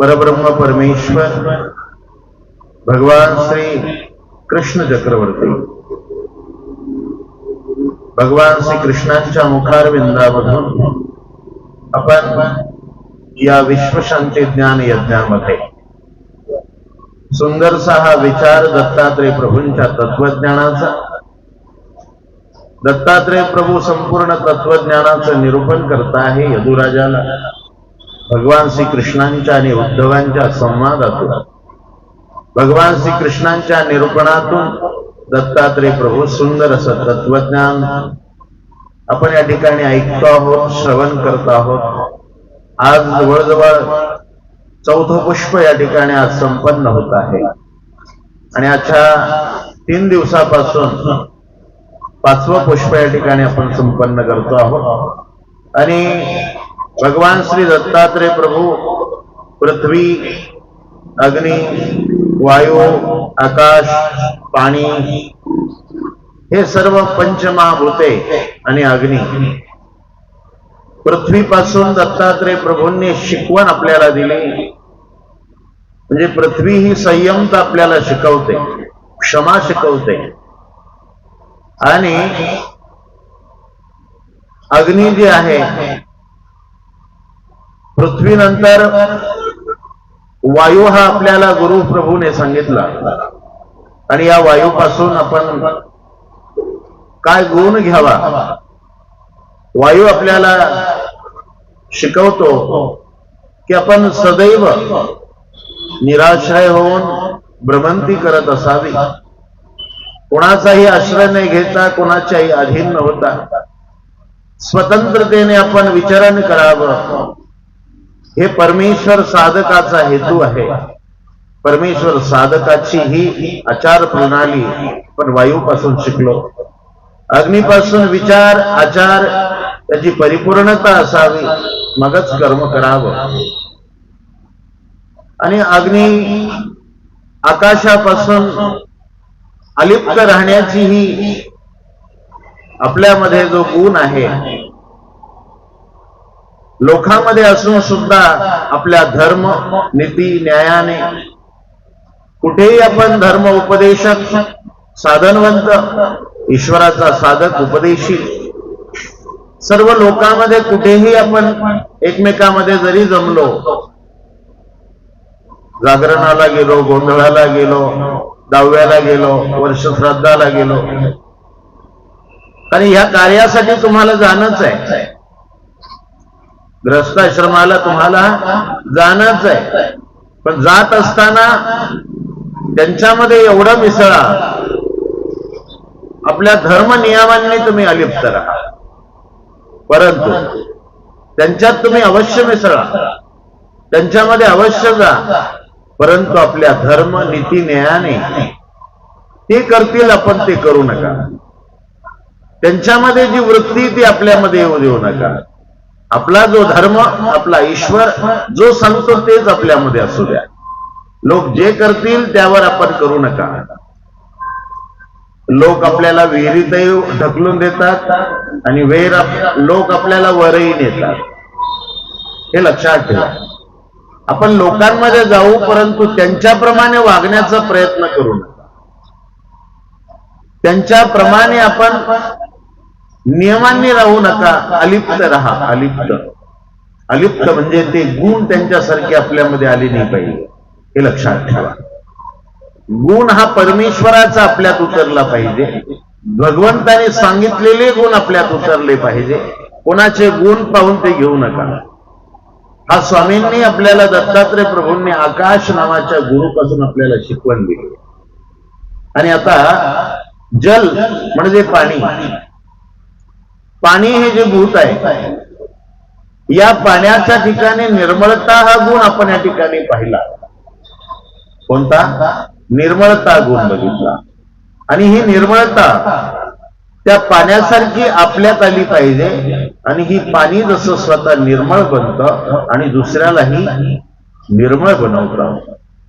परब्रह्म परमेश्वर भगवान श्री कृष्ण चक्रवर्ती भगवान श्री कृष्णांच्या मुखारविंदामधून आपण या विश्वशांती ज्ञान यज्ञामध्ये सुंदरसा हा विचार दत्तात्रेय प्रभूंच्या तत्वज्ञानाचा, दत्तात्रेय प्रभू संपूर्ण तत्वज्ञानाचं निरूपण करता आहे यदुराजाला भगवान श्री कृष्णांच्या आणि उद्धवांच्या संवादातून, भगवान श्री कृष्णांच्या निरूपणातून दत्तात्रेय प्रभू सुंदर असं तत्वज्ञान आपण या ठिकाणी ऐकतो आहोत, श्रवण करतो आहोत. आज जवळजवळ चौथं पुष्प या ठिकाणी आज संपन्न होत आहे आणि आजच्या 3 दिवसापासून 5वं पुष्प या ठिकाणी आपण संपन्न करतो आहोत. आणि भगवान श्री दत्तात्रेय प्रभू पृथ्वी, अग्नी, वायू, आकाश, पाणी हे सर्व पंचमहाभूते आणि अग्नी, पृथ्वीपासून दत्तात्रेय प्रभूंनी शिकवण आपल्याला दिली. म्हणजे पृथ्वी ही संयमता आपल्याला शिकवते, क्षमा शिकवते. आणि अग्नी जी आहे, पृथ्वीनंतर वायू हा आपल्याला गुरु प्रभूने सांगितला. आणि या वायूपासून आपण काय गुण घ्यावा, वायू आपल्याला शिकवतो की आपण सदैव निराश्रय होऊन भ्रमंती करत असावी, कोणाचाही आश्रय न घेता, कोणाच्याही अधीन न होता स्वतंत्रतेने आपण विचरण करावं. हे परमेश्वर साधकाचा हेतू आहे. परमेश्वर साधकाची ही आचार प्रणाली आपण वायूपासून शिकलो. अग्नीपासून विचार, आचार त्याची परिपूर्णता असावी, मगच कर्म करावं. आणि अग्नी आकाशापासून अलिप्त राहण्याची ही आपल्यामध्ये जो गुण आहे, लोकांमध्ये असून सुद्धा आपल्या धर्म, नीती, न्यायाने कुठेही आपण धर्म उपदेशक, साधनवंत, ईश्वराचा साधक, उपदेशी, सर्व लोकांमध्ये कुठेही आपण एकमेकांमध्ये जरी जमलो, जागरणाला गेलो, गोंधळाला गेलो, दहाव्याला गेलो, वर्षश्राद्धाला गेलो, आणि ह्या कार्यासाठी तुम्हाला जाणंच आहे, ग्रस्ताश्रमाला तुम्हाला जाणंच आहे. पण जात असताना त्यांच्यामध्ये एवढं मिसळा, आपल्या धर्म नियमांनी तुम्ही अलिप्त राहा, परंतु त्यांच्यात तुम्ही अवश्य मिसळा, त्यांच्यामध्ये अवश्य जा, परंतु आपल्या धर्म, नीती, न्यायाने ते करतील, आपण ते करू नका. त्यांच्यामध्ये जी वृत्ती ती आपल्यामध्ये येऊ देऊ नका. आपला जो धर्म, आपला ईश्वर जो सांगतो तेच आपल्यामध्ये असू द्या. लोक जे करतील त्यावर आपण करू नका. लोक आपल्याला विहिरीतही ढकलून देतात आणि लोक आपल्याला वरही नेतात, हे लक्षात ठेवा. आपण लोकांमध्ये जाऊ, परंतु त्यांच्याप्रमाणे वागण्याचा प्रयत्न करू नका. त्यांच्याप्रमाणे आपण नियमांनी राहू नका, अलिप्त राहा. अलिप्त म्हणजे ते गुण त्यांच्यासारखे आपल्यामध्ये आले नाही पाहिजे, हे लक्षात ठेवा. गुण हा परमेश्वराचा आपल्यात उतरला पाहिजे, भगवंताने सांगितलेले गुण आपल्यात उतरले पाहिजे. कोणाचे गुण पाहून ते घेऊ नका. हा स्वामींनी आपल्याला, दत्तात्रेय प्रभूंनी आकाश नावाच्या गुरुपासून आपल्याला शिकवण दिली. आणि आता जल म्हणजे पाणी, पाणी हे जे भूत आहे, या पाण्याच्या ठिकाणी निर्मळता हा गुण आपण या ठिकाणी पाहिला. कोणता? निर्मळता गुण बघितला. आणि ही निर्मळता त्या पाण्यासारखी आपल्यात आली पाहिजे. आणि ही पाणी जसं स्वतः निर्मळ बनतं आणि दुसऱ्यालाही निर्मळ बनवतं,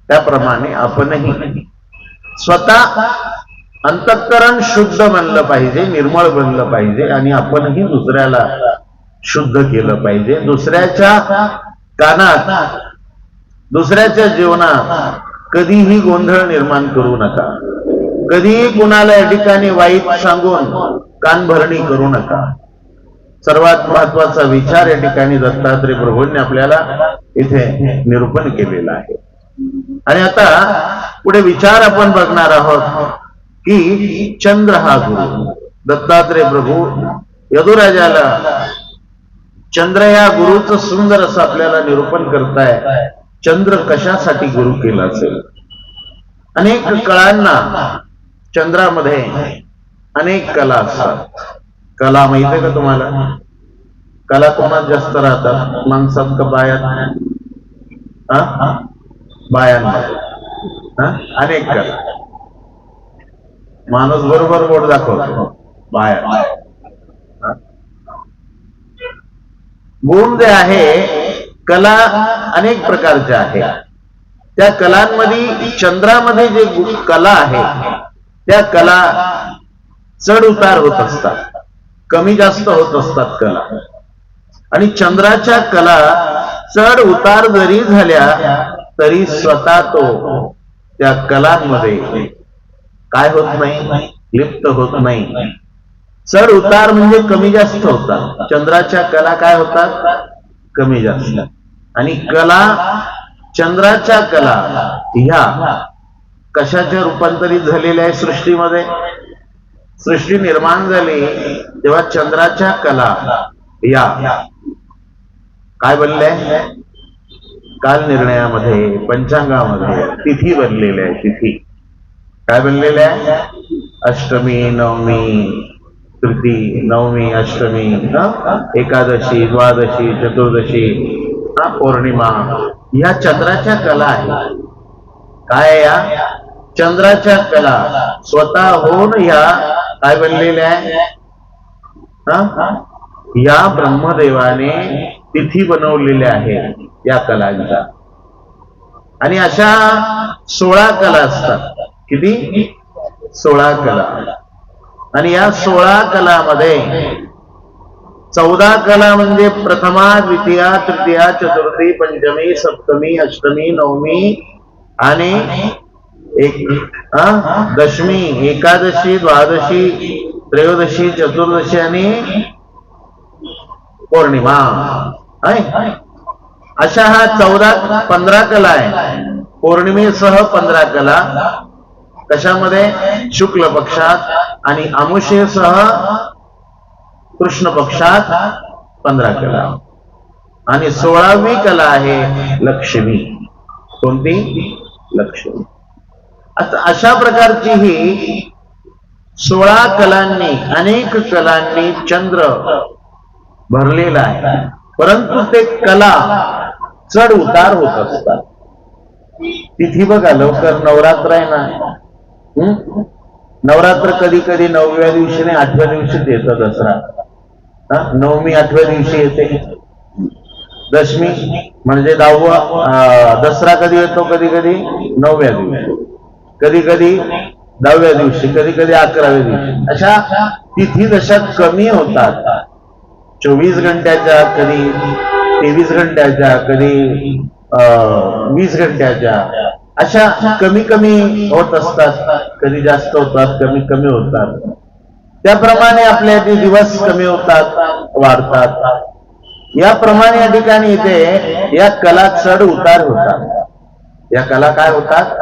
त्याप्रमाणे आपणही स्वतः अंतःकरण शुद्ध बनलं पाहिजे, निर्मळ बनलं पाहिजे. आणि आपणही दुसऱ्याला शुद्ध केलं पाहिजे. दुसऱ्याच्या कानात दुसऱ्याच्या जीवनात कधीही गोंधळ निर्माण करू नका. कधीही कुणाला या ठिकाणी वाईट सांगून कानभरणी करू नका. सर्वात महत्वाचा विचार या ठिकाणी दत्तात्रय प्रभूंनी आपल्याला इथे निरूपण केलेला आहे. आणि आता पुढे विचार आपण बघणार आहोत की चंद्र हा गुरु. दत्तात्रय प्रभू यदुराजाला चंद्र या गुरुचं सुंदर असं आपल्याला निरूपण करताय. चंद्र कशासाठी गुरु केला असेल? अनेक कलांना चंद्रामध्ये अनेक कला असतात. कला माहिती आहे का तुम्हाला? कला कोणात जास्त राहतात, माणसात का बायात? बायांमध्ये अनेक कला. माणूस बरोबर बोट दाखवतो, बाया. गुण जे आहे, कला अनेक प्रकारच्या आहेत. त्या कलांमध्ये चंद्रामध्ये जे कला आहे त्या कला चढ उतार होत असतात, कमी जास्त होत असतात कला. आणि चंद्राच्या कला चढ उतार जरी झाल्या तरी स्वतः तो त्या कलांमध्ये काय होत नाही, लिप्त होत नाही. चढ उतार म्हणजे कमी जास्त होतात. चंद्राच्या कला काय होतात? कमी जास्त. आणि कला, चंद्राच्या कला ह्या कशाच्या रूपांतरित झालेल्या आहे? सृष्टीमध्ये. सृष्टी निर्माण झाली तेव्हा चंद्राच्या कला या काय बनल्या? काल निर्णयामध्ये, पंचांगामध्ये तिथी बनलेल्या आहे. तिथी काय बनलेल्या आहे? अष्टमी, नवमी, तृतीय, नवमी, अष्टमी, एकादशी, द्वादशी, चतुर्दशी, पौर्णिमा, ह्या चंद्राच्या कला आहे. काय या चंद्राच्या कला स्वतः होऊन ह्या काय बनलेल्या आहे? या ब्रह्मदेवाने तिथी बनवलेल्या आहेत या कलांच्या. आणि अशा 16 कला असतात. किती? 16 कला. आणि या 16 कलामध्ये 14 कला म्हणजे प्रथमा, द्वितीया, तृतीया, चतुर्थी, पंचमी, सप्तमी, अष्टमी, नवमी आणि दशमी, एकादशी, द्वादशी, त्रयोदशी, चतुर्दशी आणि पौर्णिमा. अशा हा 15 कला आहे. पौर्णिमेसह 15 कला. कशामध्ये? शुक्ल पक्षात. आणि अमुषेसह कृष्ण पक्षात 15 कला. आणि 16वी कला आहे लक्ष्मी. कोणती? लक्ष्मी. अशा प्रकारची ही 16 कलांनी, अनेक कलांनी चंद्र भरलेला आहे. परंतु ते कला चढ उतार होत असतात. तिथी बघा, लवकर नवरात्र आहे ना. नवरात्र कधी कधी 9व्या दिवशी नाही, 8व्या दिवशीच येतं. दसरा नवमी 8व्या दिवशी येते. दशमी म्हणजे 10वा. दसरा कधी येतो? कधी कधी 9व्या दिवशी, कधी कधी 10व्या दिवशी, कधी कधी 11व्या दिवशी. अशा तिथी जशा कमी होतात, 24 घंट्याच्या, कधी 23 घंट्याच्या, कधी 20 घंट्याच्या, अशा कमी कमी होत असतात. कधी जास्त होतात, कमी कमी होतात. त्याप्रमाणे आपल्या दिवस कमी होतात, वाढतात. याप्रमाणे या ठिकाणी इथे या कला चढ उतार होतात. या कला काय होतात?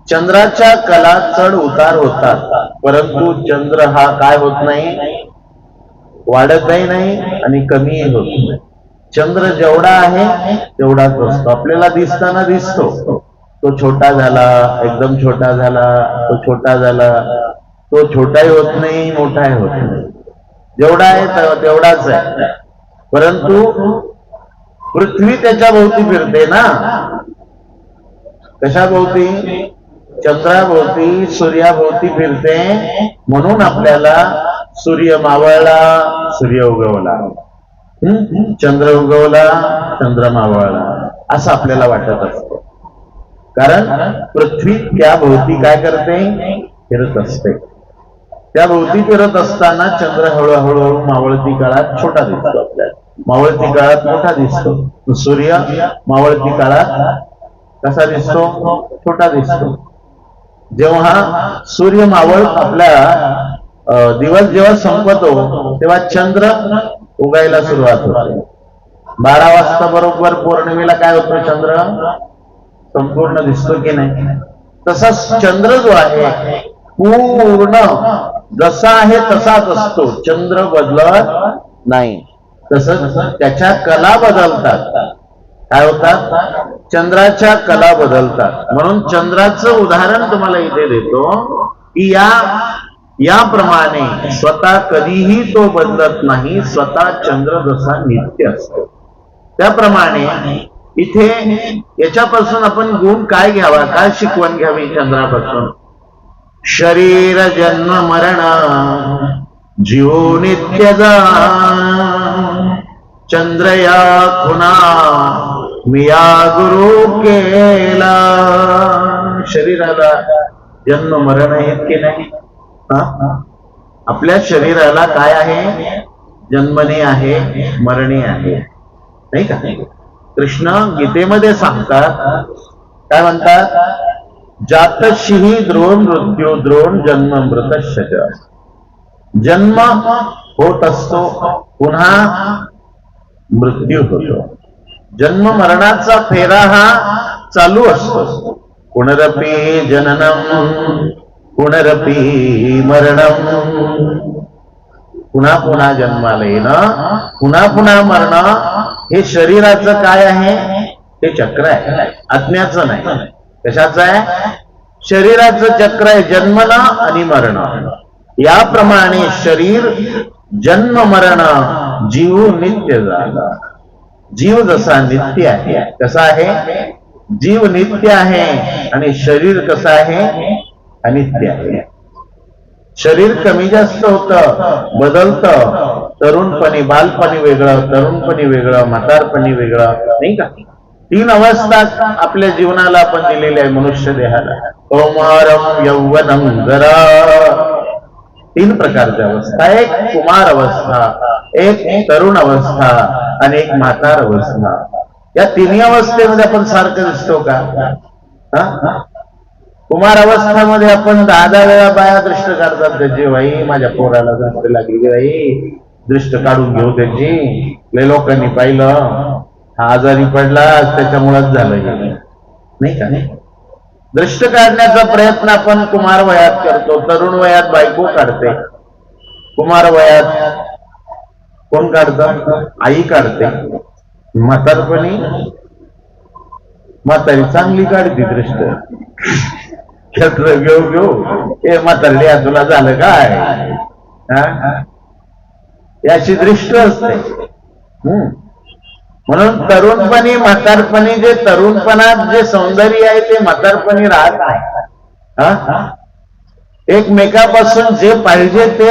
चंद्राच्या कला चढ उतार होतात. परंतु चंद्र हा काय होत नाही? वाढतही नाही आणि कमीही होत नाही. चंद्र जेवढा आहे तेवढाच असतो. आपल्याला दिसताना दिसतो. तो छोटा झाला, एकदम छोटा झाला, तो छोटा झाला. तो छोटाही होत नाही, मोठाही होत नाही. जेवढा आहे तेवढाच आहे. परंतु पृथ्वी त्याच्या भोवती फिरते ना. कशा भोवती? चंद्राभोवती, सूर्याभोवती फिरते. म्हणून आपल्याला सूर्य मावळला, सूर्य उगवला, चंद्र उगवला, चंद्र मावळला, असं आपल्याला वाटत असतं. कारण पृथ्वी त्या भोवती काय करते? फिरत असते. त्या भोवती फिरत असताना चंद्र हळूहळू मावळती काळात छोटा दिसतो आपल्याला, मावळती काळात मोठा दिसतो. सूर्य मावळती काळात कसा दिसतो? छोटा दिसतो. जेव्हा सूर्य मावळ आपल्या दिवस जेव्हा संपतो तेव्हा चंद्र उगायला सुरुवात होते. 12 वाजता बरोबर पौर्णिमेला काय होतं? चंद्र संपूर्ण दिसतो की नाही? तसाच चंद्र जो आहे पूर्ण जसा आहे तसाच असतो, चंद्र बदलत नाही. तसंच त्याच्या कला बदलतात. काय होतात? चंद्राच्या कला बदलतात. म्हणून चंद्राचं उदाहरण तुम्हाला इथे देतो की याप्रमाणे स्वतः कधीही तो बदलत नाही. स्वतः चंद्र जसा नित्य असतो त्याप्रमाणे इथे याच्यापासून आपण गुण काय घ्यावा, काय शिकवण घ्यावी चंद्रापासून? शरीर जन्म मरण जीव नित्यजा, चंद्र या खुना मिया गुरु केला. शरीराला जन्म मरण आहेत की नाही? आपल्या शरीराला काय आहे? जन्मणे आहे, मरणे आहे, नाही का? कृष्ण गीतेमध्ये सांगतात, काय म्हणतात? जातशिही द्रोण मृत्यू द्रोण जन्म मृतशज. जन्म होत असतो, पुन्हा मृत्यू होतो. जन्म मरणाचा फेरा हा चालू असतो. पुनरपि जननम पुनरपि मरणम. पुन्हा पुन्हा जन्माला येणं, पुन्हा पुन्हा मरणं, हे शरीराचं काय आहे? हे चक्र आहे, आत्म्याचं नाही. कशाचं आहे? शरीराचं चक्र आहे, जन्मणं आणि मरण. याप्रमाणे शरीर जन्म मरण, जीव नित्य झाला. जीव जसा नित्य आहे, कसा आहे? जीव नित्य आहे आणि शरीर कसं आहे? अनित्य आहे. शरीर कमी जास्त होतं, बदलतं. तरुणपणी, बालपणी वेगळं, तरुणपणी वेगळं, म्हातारपणी वेगळं, नाही का? 3 अवस्था आपल्या जीवनाला आपण दिलेल्या आहे मनुष्य देहाला. कौमारम यौवनम जरा, 3 प्रकारच्या अवस्था. एक कुमार अवस्था, एक तरुण अवस्था आणि एक म्हातार अवस्था. या 3 अवस्थेमध्ये आपण सारखं दिसतो का? कुमार अवस्थामध्ये आपण 10 वेळा बाया दृष्ट काढतात त्याची. बाई माझ्या पोराला दृष्ट लागली, बाई दृष्ट काढून घेऊ त्याची. लय लोकांनी पाहिलं, हा आजारी पडला त्याच्यामुळेच झालं, नाही का? दृष्ट काढण्याचा प्रयत्न आपण कुमार वयात करतो. तरुण वयात बायको काढते. कुमार वयात कोण काढतं? आई काढते. म्हातारपणी म्हातारी चांगली काढते दृष्ट. क्षेत्र घेऊ घेऊ हे म्हातारडी तुला झालं काय? याची दृष्ट असते. म्हणून तरुणपणी म्हातारपणी, जे तरुणपणात जे सौंदर्य आहे ते म्हातारपणी राहत नाही. एकमेकापासून जे पाहिजे ते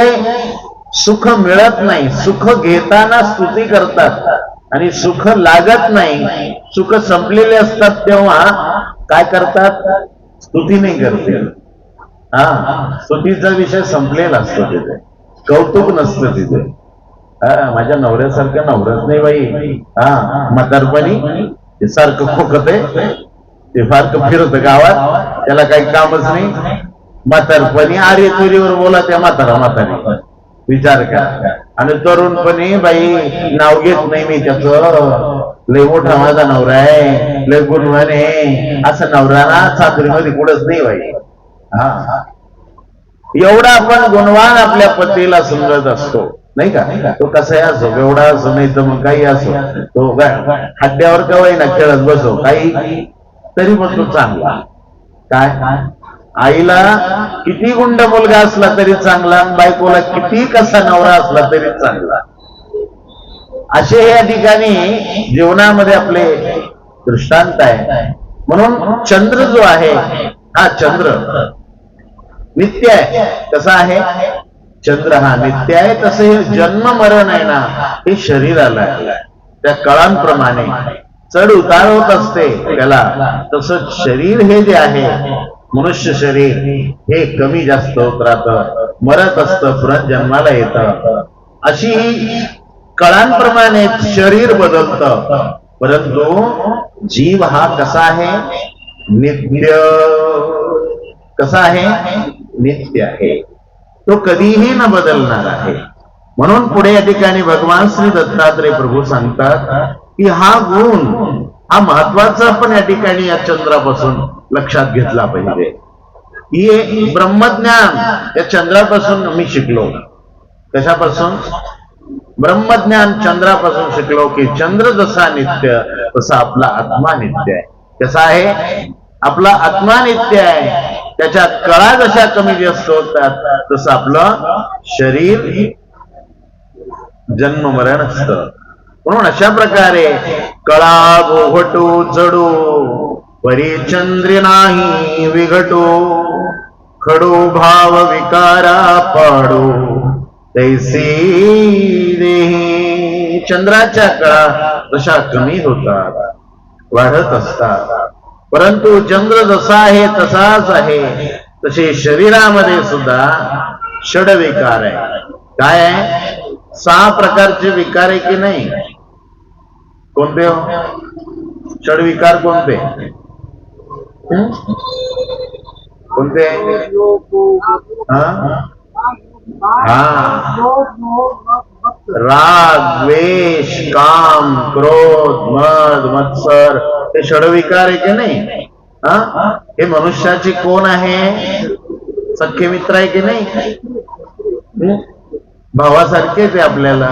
सुख मिळत नाही. सुख घेताना स्तुती करतात आणि सुख लागत नाही. सुख संपलेले असतात तेव्हा काय करतात? स्तुती नाही करते. स्तुतीचा विषय संपलेला असतो तिथे, कौतुक नसतं तिथे. माझ्या नवऱ्यासारखं नवराच नाही बाई. म्हातारपणी ते सारखं खोकत आहे, ते फारकं फिरत गावात, त्याला काही कामच नाही. म्हातारपणी आरे तुरीवर बोला त्या म्हातारा म्हातारी, विचार करा. आणि तरुणपणी बाई नाव घेत नाही मी त्याचं, लय मोठा माझा नवरा आहे, लय गुणवान आहे, असं नवरा ना चाकरीमध्ये कुठंच नाही बाई. एवढा आपण गुणवान आपल्या पतीला समजत असतो, नाही का? तो कसाही असो, एवढा असो नाही तर मग काही असो, तो हड्ड्यावर कवाई ना खेळत बसो काही, तरी पण तो चांगला. काय? आईला किती गुंड मुलगा असला तरी चांगला, बायकोला किती कसा नवरा असला तरी चांगला. असे या ठिकाणी जीवनामध्ये आपले दृष्टांत आहे. म्हणून चंद्र जो आहे, हा चंद्र नित्य आहे. कसा आहे? चंद्र हा नित्य आहे. तसे हे जन्म मरण आहे ना, हे शरीराला आहे. त्या कळांप्रमाणे चढ उतार होत असते त्याला. तसं शरीर हे जे आहे, मनुष्य शरीर, हे कमी जास्त होत राहतं, मरत असतं, परत जन्माला येतं. अशी कळांप्रमाणे शरीर बदलतं. परंतु जीव हा कसा आहे? नित्य कसा आहे? नित्य आहे, तो कधीही न बदलणार आहे. म्हणून पुढे या ठिकाणी भगवान श्री दत्तात्रय प्रभू सांगतात की हा गुण, हा महत्वाचा पण या ठिकाणी या चंद्रापासून लक्षात घेतला पाहिजे. ही ब्रह्मज्ञान या चंद्रापासून मी शिकलो. कशापासून? ब्रह्मज्ञान चंद्रापासून शिकलो की चंद्र जसा नित्य तसा आपला आत्मा नित्य आहे. कसा आहे? आपला आत्मा नित्य आहे. त्याच्या कळा जशा कमी जास्त होतात तसं आपलं शरीर जन्म मरण असतं. म्हणून अशा प्रकारे कळा गोघटो जडो परिचंद्र नाही विघटो खडो भाव विकारा पाडो तैसे देही. चंद्राच्या कळा जशा कमी होतात, वाढत असतात, परंतु चंद्र जसा आहे तसाच आहे. तसे शरीरामध्ये सुद्धा षडविकार आहे. काय आहे? 6 प्रकारचे विकार आहे की नाही? कोणते हो? षडविकार कोणते? कोणते? राग, द्वेष, काम, क्रोध, मद, मत्सर हे षडविकार आहे की नाही? हे मनुष्याची कोण आहे? सख्खे मित्र आहे की नाही? भावासारखेच आहे आपल्याला.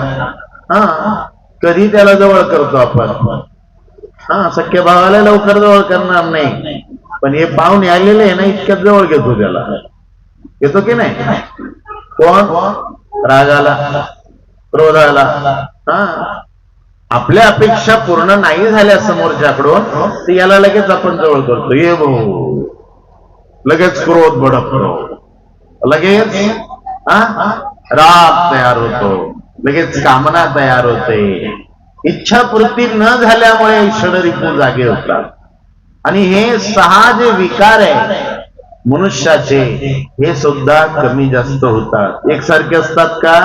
कधी त्याला जवळ करतो आपण. सख्या भावाला लवकर जवळ करणार नाही, पण हे पाहुणे आलेले आहे ना, इतक्यात जवळ घेतो त्याला. घेतो की नाही? कोण? रागाला, क्रोधाला. आपल्या अपेक्षा पूर्ण नाही झाल्या समोरच्याकडून तर याला लगेच आपण जवळ करतो. ये भाऊ, लगेच क्रोध भडकतो, लगेच राग तयार होतो, लगेच कामना तयार होते. इच्छापूर्ती न झाल्यामुळे षडरिपू जागे होतात. आणि हे 6 जे विकार आहे मनुष्याचे, हे सुद्धा कमी जास्त होतात. एकसारखे असतात का?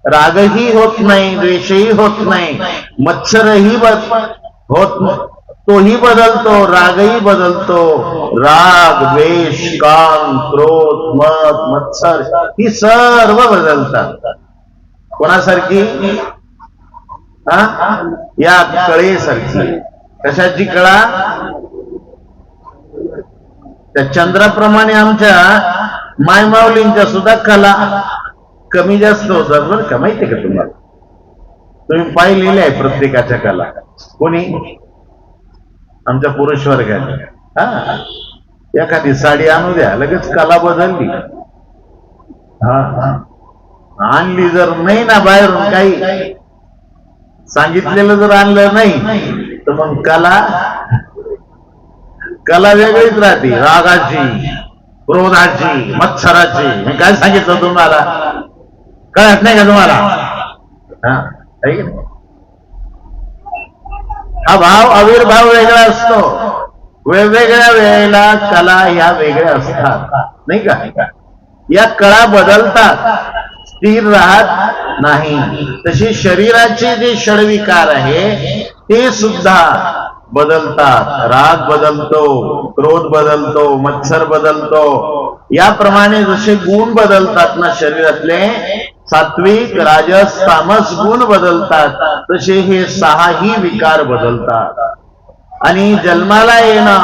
रागही होत नाही, द्वेषही होत नाही, मत्सरही होत नाही, तोही बदलतो, रागही बदलतो. राग, द्वेष, काम, क्रोध, मद, मत्सर ही सर्व बदलतात. कोणासारखी? या कळेसारखी. कशाची कळा? त्या चंद्राप्रमाणे आमच्या मायमाऊलींच्या सुद्धा कला कमी जास्त होतात बरं का. माहितीये का तुम्हाला? तुम्ही पाहिलेले आहे प्रत्येकाच्या कला. कोणी? आमच्या पुरुष वर्गाने. एखादी साडी आणू द्या, लगेच कला बदलली. आणली जर नाही ना बाहेरून, काही सांगितलेलं जर आणलं नाही तर मग कला वेगळीच राहते. रागाची, क्रोधाची, मत्सराची. मी काय सांगितलं तुम्हाला? कळत नाही का तुम्हाला? हा भाव आविर्भाव वेगळा असतो. वेगवेगळ्या वेळेला कला या वेगळ्या असतात, नाही का? या कळा बदलतात, स्थिर राहत नाही. तशी शरीराचे जे षडविकार आहे ते सुद्धा बदलतात. राग बदलतो, क्रोध बदलतो, मत्सर बदलतो. याप्रमाणे जसे गुण बदलतात ना शरीरातले, सात्विक, राजस, तामस गुण बदलतात, तसे हे 6ही विकार बदलतात. आणि जन्माला येणं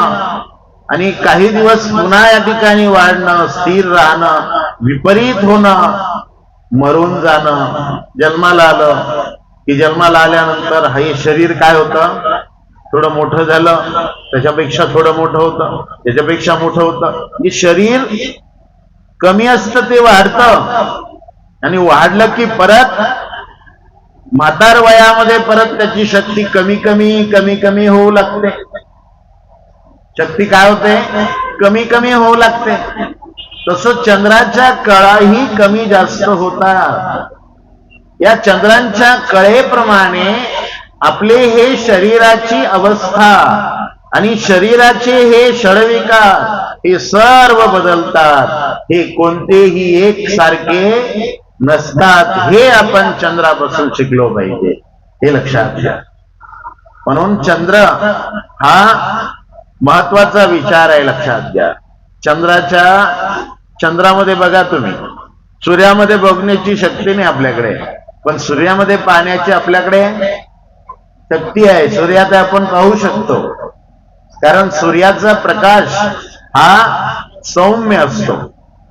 आणि काही दिवस पुन्हा या ठिकाणी वाढणं, स्थिर राहणं, विपरीत होणं, मरून जाणं. जन्माला आलं की जन्माला आल्यानंतर हे शरीर काय होतं? थोडं मोठं झालं, त्याच्यापेक्षा थोडं मोठं होतं, त्याच्यापेक्षा मोठं होतं. हे शरीर कमी असतं ते वाढतं, आणि वाढलं की परत म्हातार वयामध्ये परत त्याची शक्ती कमी कमी कमी कमी होऊ लागते. शक्ती काय होते? कमी कमी होऊ लागते. तसं चंद्राच्या कळाही कमी जास्त होतात. या चंद्रांच्या कळेप्रमाणे आपले हे शरीराची अवस्था आणि शरीराचे हे षडविकार हे सर्व बदलतात. हे कोणतेही एक सारखे नसतात. हे आपण चंद्रापासून शिकलो पाहिजे, हे लक्षात घ्या. म्हणून चंद्र हा महत्वाचा विचार आहे, लक्षात घ्या. चंद्रामध्ये बघा तुम्ही, सूर्यामध्ये बघण्याची शक्ती नाही आपल्याकडे, पण सूर्यामध्ये पाहण्याची आपल्याकडे शक्ती आहे. सूर्यात आपण पाहू शकतो, कारण सूर्याचा प्रकाश हा सौम्य असतो.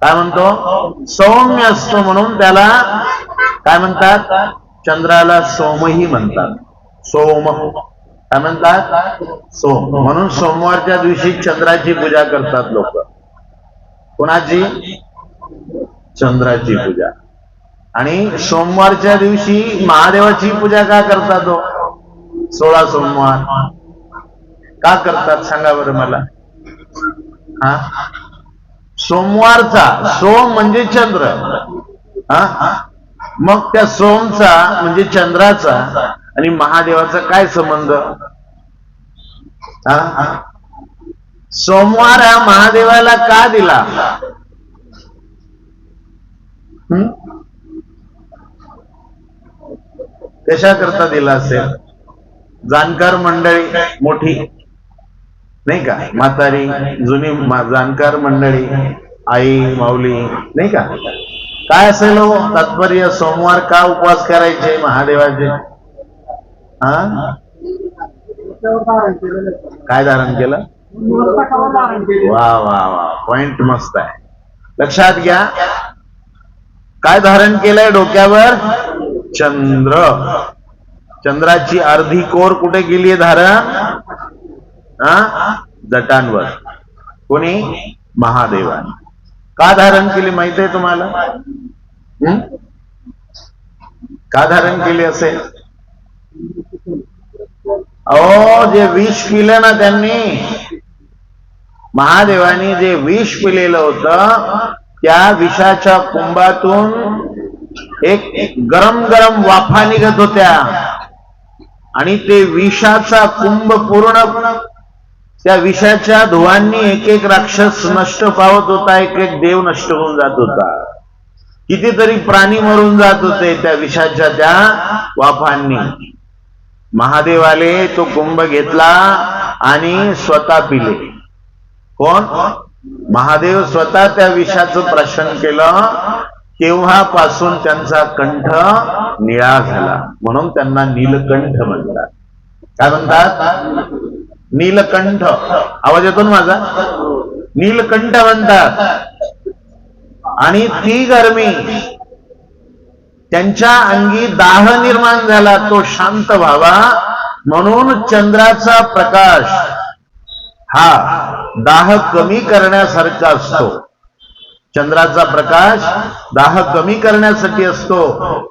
काय म्हणतो? सौम्य असतो, म्हणून त्याला काय म्हणतात? चंद्राला सोमही म्हणतात. सोम काय म्हणतात? सोम. म्हणून सोमवारच्या दिवशी चंद्राची पूजा करतात लोक. कोणाची? चंद्राची पूजा. आणि सोमवारच्या दिवशी महादेवाची पूजा का करतात हो? 16 सोमवार का करतात सांगा बरं मला. हा, सोमवारचा, सोम म्हणजे चंद्र, हा, मग त्या सोमचा म्हणजे चंद्राचा आणि महादेवाचा काय संबंध? हा, सोमवार हा महादेवाला का दिला? कशा करता दिला असेल? जाणकार मंडळी मोठी नाही का, म्हातारी जुनी जाणकार मंडळी, आई माऊली नाही का, काय असेल हो तात्पर्य? सोमवार का उपवास करायचे महादेवाचे? हा, काय धारण केलं? वा वा वा, पॉइंट मस्त आहे, लक्षात घ्या. काय धारण केलंय डोक्यावर? चंद्र. चंद्राची अर्धी कोर कुठे गेलीये धारण? जटांवर. कोणी? महादेवाने. का धारण केली माहिती आहे तुम्हाला? का धारण केली असेल? अहो, जे विष पिलं ना त्यांनी, महादेवानी जे विष पिलेलं होतं, त्या विषाच्या कुंभातून एक गरम गरम वाफा निघत होत्या आणि ते विषाचा कुंभ पूर्ण त्या विषाच्या धुवांनी एक एक राक्षस नष्ट पावत होता, एक एक देव नष्ट होऊन जात होता, कितीतरी प्राणी मरून जात होते त्या विषाच्या त्या वाफांनी. महादेवाले तो कुंभ घेतला आणि स्वतः पिले. कोण? महादेव स्वतः त्या विषाचं प्राशन केलं. तेव्हापासून त्यांचा कंठ निळा झाला, म्हणून त्यांना नीलकंठ म्हणतात. काय म्हणतात? नीलकंठ. आवाज येतो ना माझा? नीलकंठ म्हणतात. आणि ती गरमी त्यांच्या अंगी दाह निर्माण झाला, तो शांत व्हावा म्हणून चंद्राचा प्रकाश हा दाह कमी करण्यासारखा असतो. चंद्राचा प्रकाश दाह कमी करण्यासाठी असतो.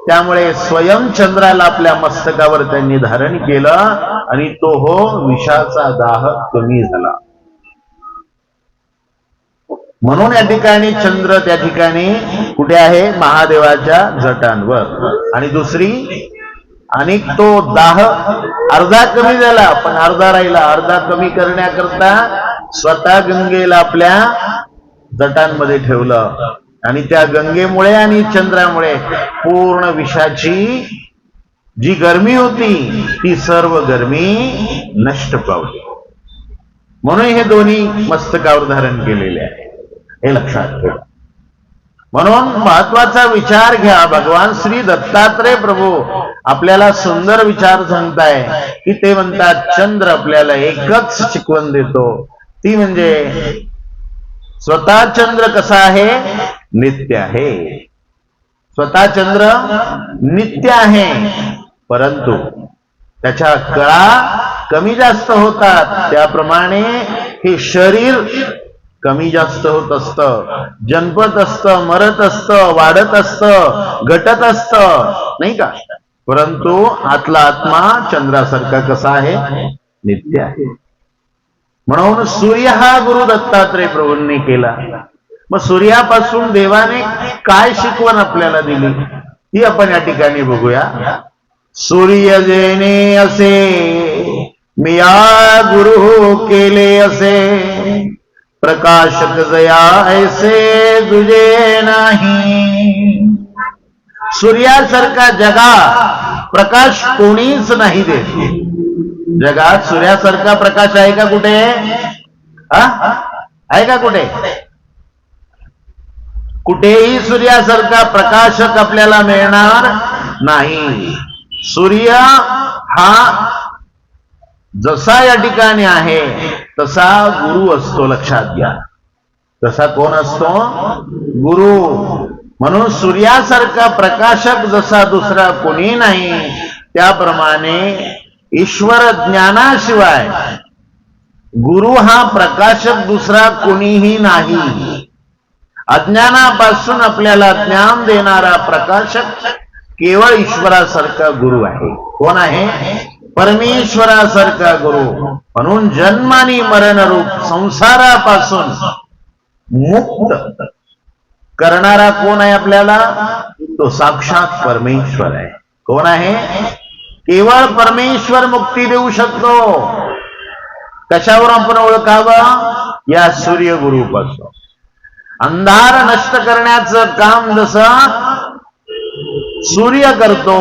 त्यामुळे स्वयं चंद्राला आपल्या मस्तकावर त्यांनी धारण केलं आणि तो हो विषाचा दाह कमी झाला. म्हणून या ठिकाणी चंद्र त्या ठिकाणी कुठे आहे? महादेवाच्या जटांवर. आणि दुसरी, आणि तो दाह अर्धा कमी झाला, पण अर्धा राहिला. अर्धा कमी करण्याकरता स्वतः गंगेला आपल्या जटांमध्ये ठेवलं आणि त्या गंगेमुळे आणि चंद्रामुळे पूर्ण विषाची जी गरमी होती ती सर्व गरमी नष्ट पावली. म्हणून हे दोन्ही मस्तकावर धारण केलेले आहे, हे लक्षात ठेवा. म्हणून महत्वाचा विचार घ्या. भगवान श्री दत्तात्रय प्रभू आपल्याला सुंदर विचार सांगताय की ते म्हणतात चंद्र आपल्याला एकच शिकवण देतो, ती म्हणजे स्वतः चंद्र कसा आहे? नित्य आहे. स्वतः चंद्र नित्य आहे, परंतु त्याच्या कळा कमी जास्त होतात. त्याप्रमाणे हे शरीर कमी जास्त होत असतं, जन्मत असतं, मरत असतं, वाढत असतं, घटत असतं, नाही का? परंतु आतला आत्मा चंद्रासारखा कसा आहे? नित्य आहे. म्हणून सूर्य हा गुरु दत्तात्रय प्रभूंनी केला. मग सूर्यापासून देवाने काय शिकवण आपल्याला दिली ती आपण या ठिकाणी बघूया. सूर्य जेने असे मिया गुरु केले असे, प्रकाशक जया ऐसे तुझे नाही. सूर्यासारखा जगात प्रकाश कोणीच नाही देत. जगात सूर्यासारखा प्रकाश आहे का कुठे? आहे का कुठे? कुठेही सूर्यासारखा प्रकाशक आपल्याला मिळणार नाही. सूर्य हा जसा या ठिकाणी आहे तसा गुरु असतो, लक्षात घ्या. तसा कोण असतो? गुरु. म्हणून सूर्यासारखा प्रकाशक जसा दुसरा कोणी नाही, त्याप्रमाणे ईश्वर ज्ञानाशिवाय गुरु हा प्रकाशक दुसरा कोणीही नाही. अज्ञानापासून आपल्याला ज्ञान देणारा प्रकाशक केवळ ईश्वरासारखा गुरु आहे. कोण आहे? परमेश्वरासारखा गुरु. म्हणून जन्म आणि मरण रूप संसारापासून मुक्त करणारा कोण आहे आपल्याला? तो साक्षात परमेश्वर आहे. कोण आहे? केवळ परमेश्वर मुक्ती देऊ शकतो. कशावर आपण ओळखावं? या सूर्यगुरूपासून. अंधार नष्ट करण्याचं काम जसं सूर्य करतो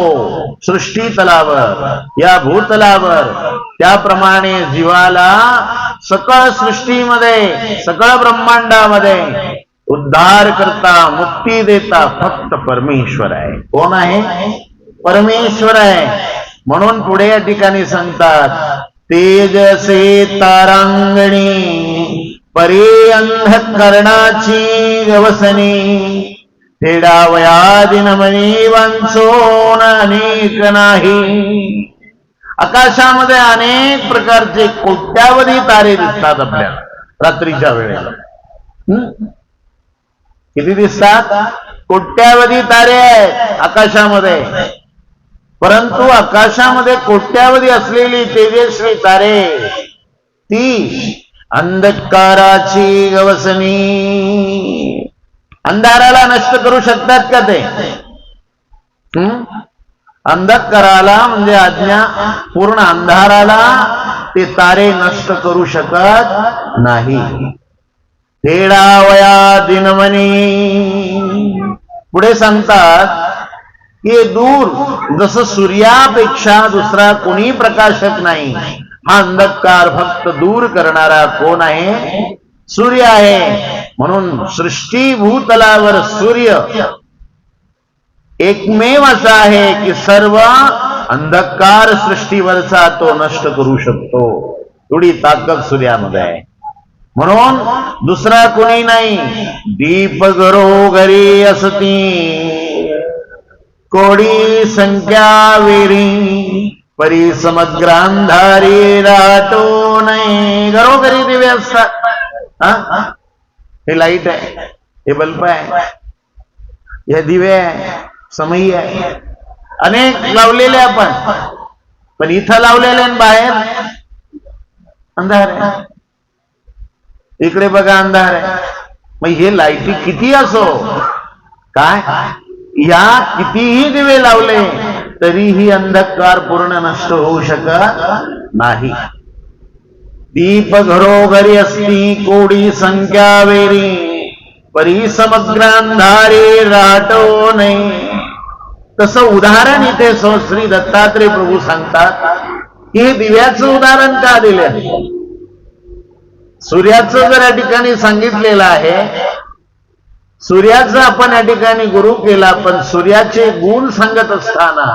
सृष्टी तलावर, या भूतलावर, त्याप्रमाणे जीवाला सकळ सृष्टीमध्ये, सकळ ब्रह्मांडामध्ये उद्धार करता, मुक्ती देता फक्त परमेश्वर आहे. कोण आहे? परमेश्वर आहे. म्हणून पुढे या ठिकाणी सांगतात, तेजसे तारांगणी परे अंधकरणाची गवसनी, तेडावया दिनमनी वांचोन अनेक नाही. आकाशामध्ये अनेक प्रकारचे कोट्यावधी तारे दिसतात आपल्याला रात्रीच्या वेळेला. किती दिसतात? कोट्यावधी तारे आहेत आकाशामध्ये. परंतु आकाशामध्ये कोट्यावधी असलेली तेजस्वी तारे ती अंधकाराची गवसनी. अंधाराला नष्ट करू शकतात का ते? अंधकाराला म्हणजे अज्ञा पूर्ण अंधाराला ते तारे नष्ट करू शकत नाही. तेडावया दिनमनी. पुढे सांगतात की दूर जसं सूर्यापेक्षा दुसरा कोणी प्रकाशक नाही, हा अंधकार फक्त दूर करणारा कोण आहे? सूर्य आहे. म्हणून सृष्टी भूतलावर सूर्य एकमेव असा आहे की सर्व अंधकार सृष्टीवरचा तो नष्ट करू शकतो. थोडी ताकद सूर्यामध्ये आहे. म्हणून दुसरा कोणी नाही. दीप घरोघरी असती कोडी संख्या वेरी, परी समग्रांधारी राहतो नाही. घरोघरी दिवे असतात. हे लाईट आहे, हे बल्ब आहे, हे दिवे आहे, समई आहे, अनेक लावलेले आपण. पण इथं लावलेले बाहेर अंधार आहे. इकडे बघा अंधार आहे. मग हे लाईटी किती असो काय, या कितीही दिवे लावले तरीही अंधकार पूर्ण नष्ट होऊ शकत नाही. दीप घरोघरी असती कोडी संख्या वेरी, परी समग्रांधारी राहतो नाही. तसं उदाहरण इथे श्री दत्तात्रय प्रभू सांगतात की हे दिव्याचं उदाहरण का दिलं? सूर्याचं जर या ठिकाणी सांगितलेलं आहे, सूर्याचं आपण या ठिकाणी गुरु केला, पण सूर्याचे गुण सांगत असताना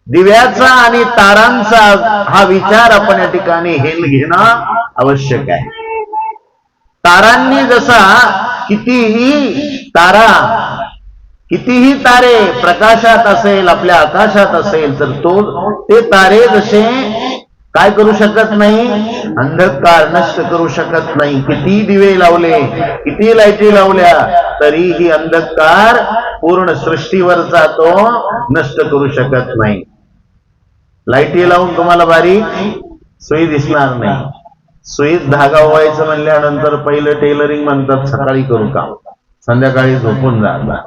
दिव्याचा आणि तारांचा हा विचार आपण या ठिकाणी घेणं आवश्यक आहे. तारांनी जसा कितीही तारे प्रकाशात असेल, आपल्या आकाशात असेल, तर ते तारे जसे काय करू शकत नाही? अंधकार नष्ट करू शकत नाही. किती दिवे लावले, किती लाईटी लावल्या तरीही अंधकार पूर्ण सृष्टीवरचा तो नष्ट करू शकत नाही. लाईटी लावून तुम्हाला बारीक सुई दिसणार नाही. सुईत धागा ओवायचं म्हणल्यानंतर पहिलं टेलरिंग म्हणतात सकाळी करू काम, संध्याकाळी झोपून जा.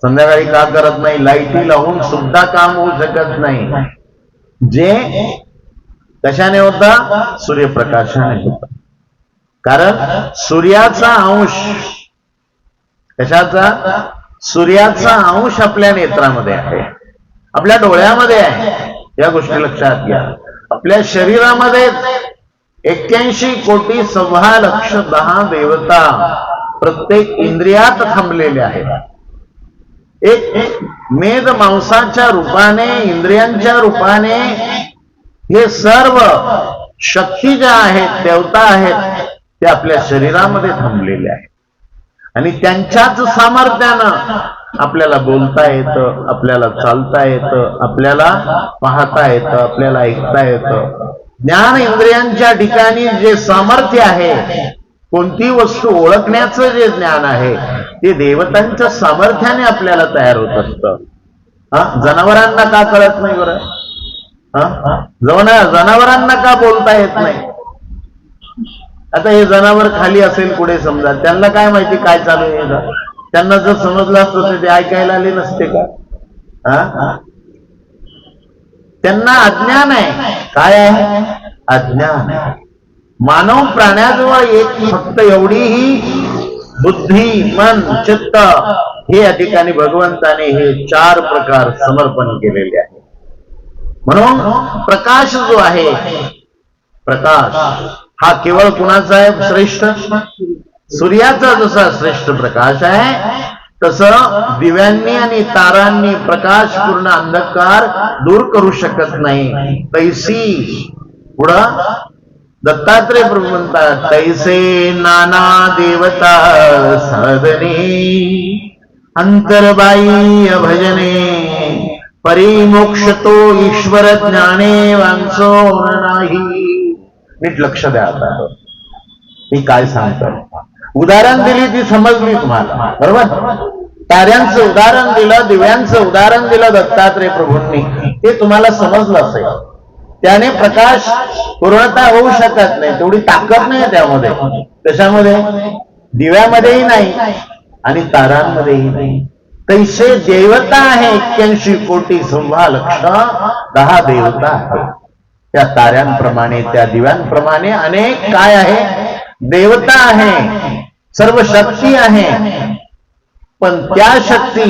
संध्याकाळी का करत नाही? लाईटी लावून सुद्धा काम होऊ शकत नाही. जे कशाने होता? सूर्यप्रकाशाने होता. कारण सूर्याचा अंश, कशाचा? सूर्याचा अंश आपल्या नेत्रामध्ये आहे, आपल्या डोळ्यामध्ये आहे. या गोष्टी लक्षात घ्या. आपल्या शरीरामध्ये 81,10,10 देवता प्रत्येक इंद्रियात थांबलेले आहेत. एक मेद मांसाच्या रूपाने, इंद्रियांच्या रूपाने हे सर्व शक्ती ज्या आहेत, देवता आहेत, ते आपल्या शरीरामध्ये थांबलेले आहेत. आणि त्यांच्याच सामर्थ्यानं आपल्याला बोलता येतं, आपल्याला चालता येतं, आपल्याला पाहता येतं, आपल्याला ऐकता येतं. ज्ञान इंद्रियांच्या ठिकाणी जे सामर्थ्य आहे, कोणती वस्तू ओळखण्याचं जे ज्ञान आहे, ते देवतांच्या सामर्थ्याने आपल्याला तयार होत असतं. जनावरांना का कळत नाही बरं? जनावरांना का बोलता येत नाही? आता हे जनावर खाली असेल कुठे समजा, त्यांना काय माहिती काय चालू आहे? त्यांना जर समजलं असतं ते ऐकायला आले नसते का? त्यांना अज्ञान आहे. काय आहे? अज्ञान. मानव प्राण्याजवळ एक फक्त एवढीही बुद्धी, मन, चित्त हे या ठिकाणी भगवंताने हे 4 प्रकार समर्पण केलेले आहे. म्हणून प्रकाश जो आहे, प्रकाश हा केवळ कुणाचा आहे श्रेष्ठ? सूर्याचा जसा श्रेष्ठ प्रकाश आहे, तसं दिव्यांनी आणि तारांनी प्रकाशपूर्ण अंधकार दूर करू शकत नाही. तैसी पुढं दत्तात्रय प्रभू म्हणतात, तैसे नाना देवता साधने अंतर्बाह्य भजने परिमोक्ष तो ईश्वर ज्ञाने वांचो नाही. नीट लक्ष द्या. आता मी काय सांगतो, उदाहरण दिली ती समजली तुम्हाला, बरोबर? ताऱ्यांचं उदाहरण दिलं, दिव्यांचं उदाहरण दिलं दत्तात्रय प्रभूंनी, ते तुम्हाला समजलं असेल. त्याने प्रकाश पूर्णता होऊ शकत नाही, तेवढी ताकद नाही त्यामध्ये. त्याच्यामध्ये दिव्यामध्येही नाही आणि तारांमध्येही नाही. तैसे देवता आहे 81,10,10 देवता आहे. त्या ताऱ्यांप्रमाणे, त्या दिव्यांप्रमाणे अनेक काय आहे? देवता आहे, सर्व शक्ती आहे. पण त्या शक्ती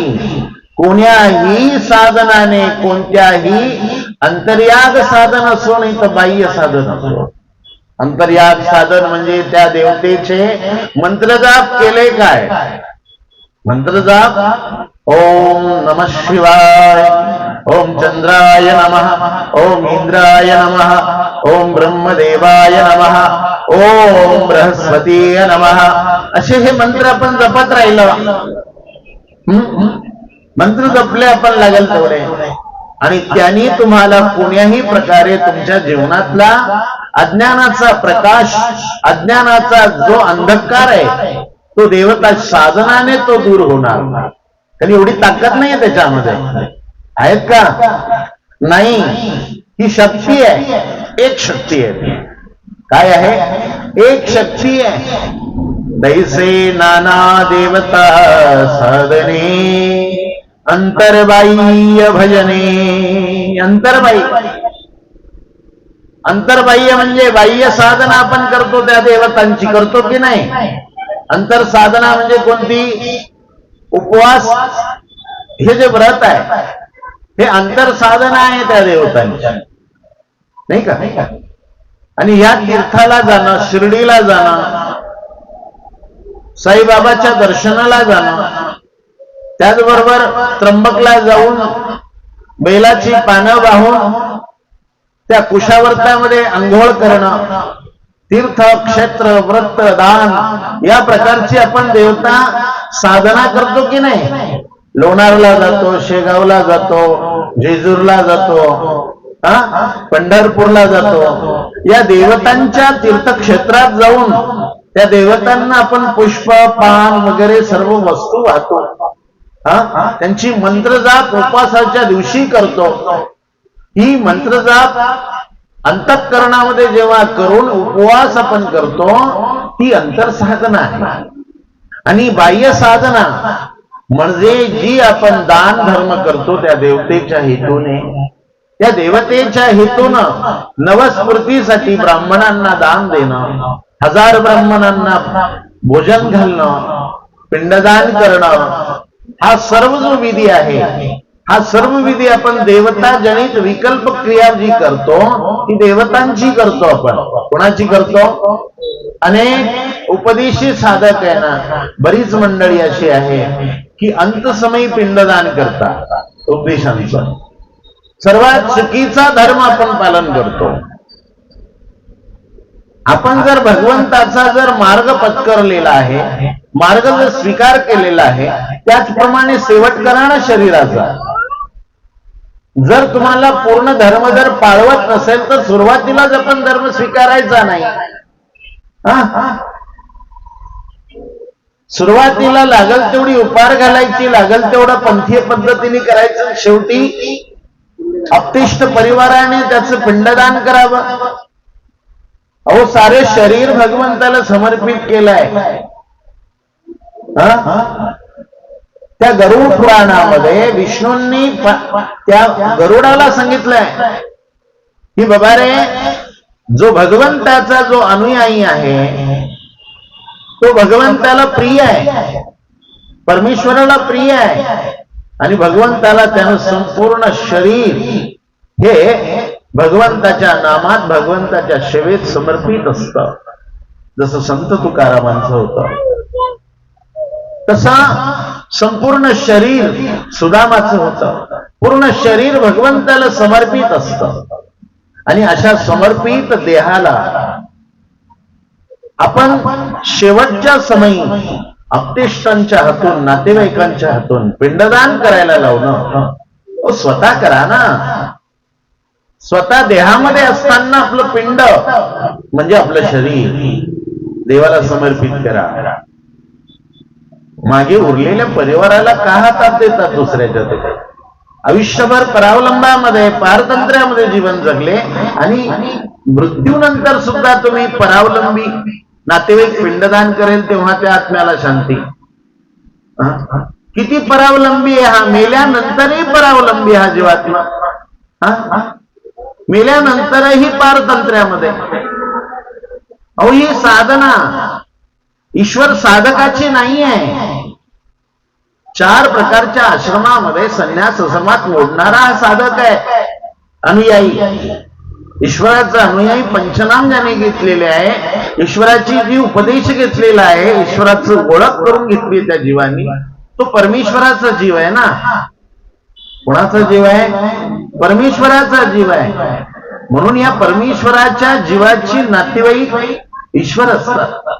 कोण्याही साधनाने, कोणत्याही अंतर्याग साधन असो नाही तर बाह्य साधन असो. अंतर्याग साधन म्हणजे त्या देवतेचे मंत्रजाप केले. काय मंत्रजाप? ओम नमः शिवाय, ओम चंद्राय नमः, ओम इंद्राय नमः, ओम ब्रह्मदेवाय नमः, ओम बृहस्पतीय नमः, असे हे मंत्र आपण जपत राहिलं. मंत्र जपले आपण लागेल तेवढे, आणि त्यांनी तुम्हाला कोण्याही प्रकारे तुमच्या जीवनातला अज्ञानाचा प्रकाश, अज्ञानाचा जो अंधकार आहे, तो देवता साधनाने तो दूर होणार. कारण एवढी ताकद नाही त्याच्यामध्ये. आहेत का? नाही. ही शक्ती आहे, एक शक्ती आहे. काय आहे? एक शक्ती आहे. दैसे नाना देवता साधने अंतर्बाह्य भजने. अंतर्बाह्य म्हणजे बाह्य साधना आपण करतो त्या देवतांची करतो की नाही? अंतर साधना म्हणजे कोणती? उपवास, हे जे व्रत आहे हे अंतर साधना आहे त्या देवतांची, नाही का? आणि या तीर्थाला जाणं, शिर्डीला जाणं, साईबाबाच्या दर्शनाला जाणं, त्याचबरोबर त्र्यंबकला जाऊन बैलाची पानं वाहून त्या कुशावर्तामध्ये आंघोळ करणं, तीर्थ, क्षेत्र, व्रत, दान या प्रकारची आपण देवता साधना करतो की नाही? लोणारला जातो, शेगावला जातो, जेजूरला जातो, पंढरपूरला जातो. या देवतांच्या तीर्थक्षेत्रात जाऊन त्या देवतांना आपण पुष्प, पान वगैरे सर्व वस्तू वाहतो. त्यांची मंत्रजाप उपवासाच्या दिवशी करतो. ही मंत्रजाप अंतःकरणामध्ये जेव्हा करून उपवास आपण करतो, ही अंतरसाधना आहे. आणि बाह्य साधना म्हणजे जी आपण दान धर्म करतो त्या देवतेच्या हेतूने, त्या देवतेच्या हेतूनं नवस्फूर्तीसाठी ब्राह्मणांना दान देणं, 1000 ब्राह्मणांना भोजन घालणं, पिंडदान करणं, हा सर्व जो विधी आहे हा सर्व विधी आपण देवता जनित विकल्प क्रिया जी करतो ती देवतांची करतो. आपण कोणाची करतो? अनेक उपदेशी साधक आहे ना, बरीच मंडळी अशी आहे की अंतसमयी पिंडदान करतात उपदेशांचं. सर्वात चुकीचा धर्म आपण पालन करतो. आपण जर भगवंताचा जर मार्ग पत्करलेला आहे, मार्ग जर स्वीकार केलेला आहे, त्याचप्रमाणे शेवट करा ना शरीराचा. जर तुम्हाला पूर्ण धर्म जर पाळवत नसेल तर सुरुवातीलाच आपण धर्म स्वीकारायचा नाही. सुरुवातीला लागल तेवढी उपहार घालायची, लागल तेवढं पंथीय पद्धतीने करायचं, शेवटी अपतिष्ठ परिवाराने त्याचं पिंडदान करावं. अहो सारे शरीर भगवंताला समर्पित केलंय. त्या गरुड पुराणामध्ये विष्णूंनी त्या गरुडाला सांगितलंय की बाबा रे, जो भगवंताचा जो अनुयायी आहे तो भगवंताला प्रिय आहे, परमेश्वराला प्रिय आहे, आणि भगवंताला त्यानं संपूर्ण शरीर हे भगवंताच्या नामात भगवंताच्या सेवेत समर्पित असतं. जसं संत तुकारामांचं होतं तसा संपूर्ण शरीर सुदामाचं होतं. पूर्ण शरीर भगवंताला समर्पित असतं. आणि अशा समर्पित देहाला आपण शेवटच्या समयी अपतेष्टांच्या हातून, नातेवाईकांच्या हातून पिंडदान करायला लावणं. स्वतः करा ना. स्वतः देहामध्ये असताना आपलं पिंड म्हणजे आपलं शरीर देवाला समर्पित करा. मागे उरलेल्या परिवाराला का हातात देतात दुसऱ्याच्या? ते आयुष्यभर परावलंबामध्ये पारतंत्र्यामध्ये जीवन जगले आणि मृत्यूनंतर सुद्धा तुम्ही परावलंबी नातेवाईक पिंडदान करेल तेव्हा त्या आत्म्याला शांती. किती परावलंबी आहे हा, मेल्यानंतरही परावलंबी हा जीवात्मा. मेल्यानंतरही पारतंत्र्यामध्ये. अहो ही साधना ईश्वर साधकाची नाही आहे. 4 प्रकारच्या आश्रमामध्ये संन्यास आश्रमात मोडणारा हा साधक आहे, अनुयायी. ईश्वराचा अनुयायी पंचनाम ज्याने घेतलेले आहे, ईश्वराची जी उपदेश घेतलेला आहे, ईश्वराचं ओळख करून घेतली त्या जीवानी, तो परमेश्वराचा जीव आहे ना. कोणाचा जीव आहे? परमेश्वराचा जीव आहे. म्हणून या परमेश्वराच्या जीवाची नातेवाईक ईश्वर असतात.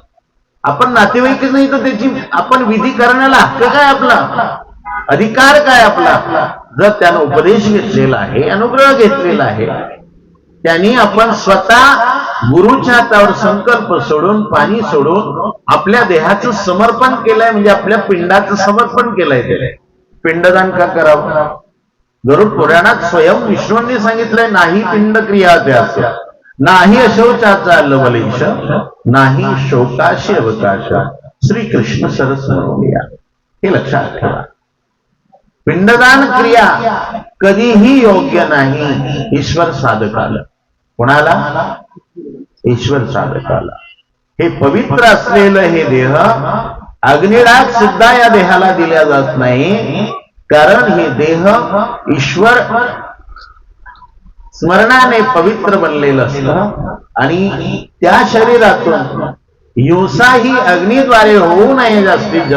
आपण नातेवाईक नाही तर त्याची आपण विधी करण्याला हक्क काय आपला, अधिकार काय आपला? जर त्यानं उपदेश घेतलेला आहे, अनुग्रह घेतलेला आहे, त्यांनी आपण स्वतः गुरुच्या हातावर संकल्प सोडून, पाणी सोडून आपल्या देहाचं समर्पण केलंय, म्हणजे आपल्या पिंडाचं समर्पण केलंय. त्याने पिंडदान का करावं? गरुड पुराणात स्वयं विष्णूंनी सांगितलंय, नाही पिंड क्रिया त्यास, नाही अशौचाचा लवलेश, नाही शोकाशी अवकाश, श्रीकृष्ण सरस म्हणूया. हे लक्षात ठेवा. पिंडदान क्रिया कधीही योग्य नाही ईश्वर साधकाला. कोणाला? ईश्वर साधकाला. हे पवित्र असलेलं हे देह अग्निडाग सुद्धा या देहाला दिल्या जात नाही. कारण हे देह ईश्वर स्मरणाने पवित्र बनलेलं असतं. आणि त्या शरीरातून हिंसा ही अग्नीद्वारे होऊ नये. जास्तीत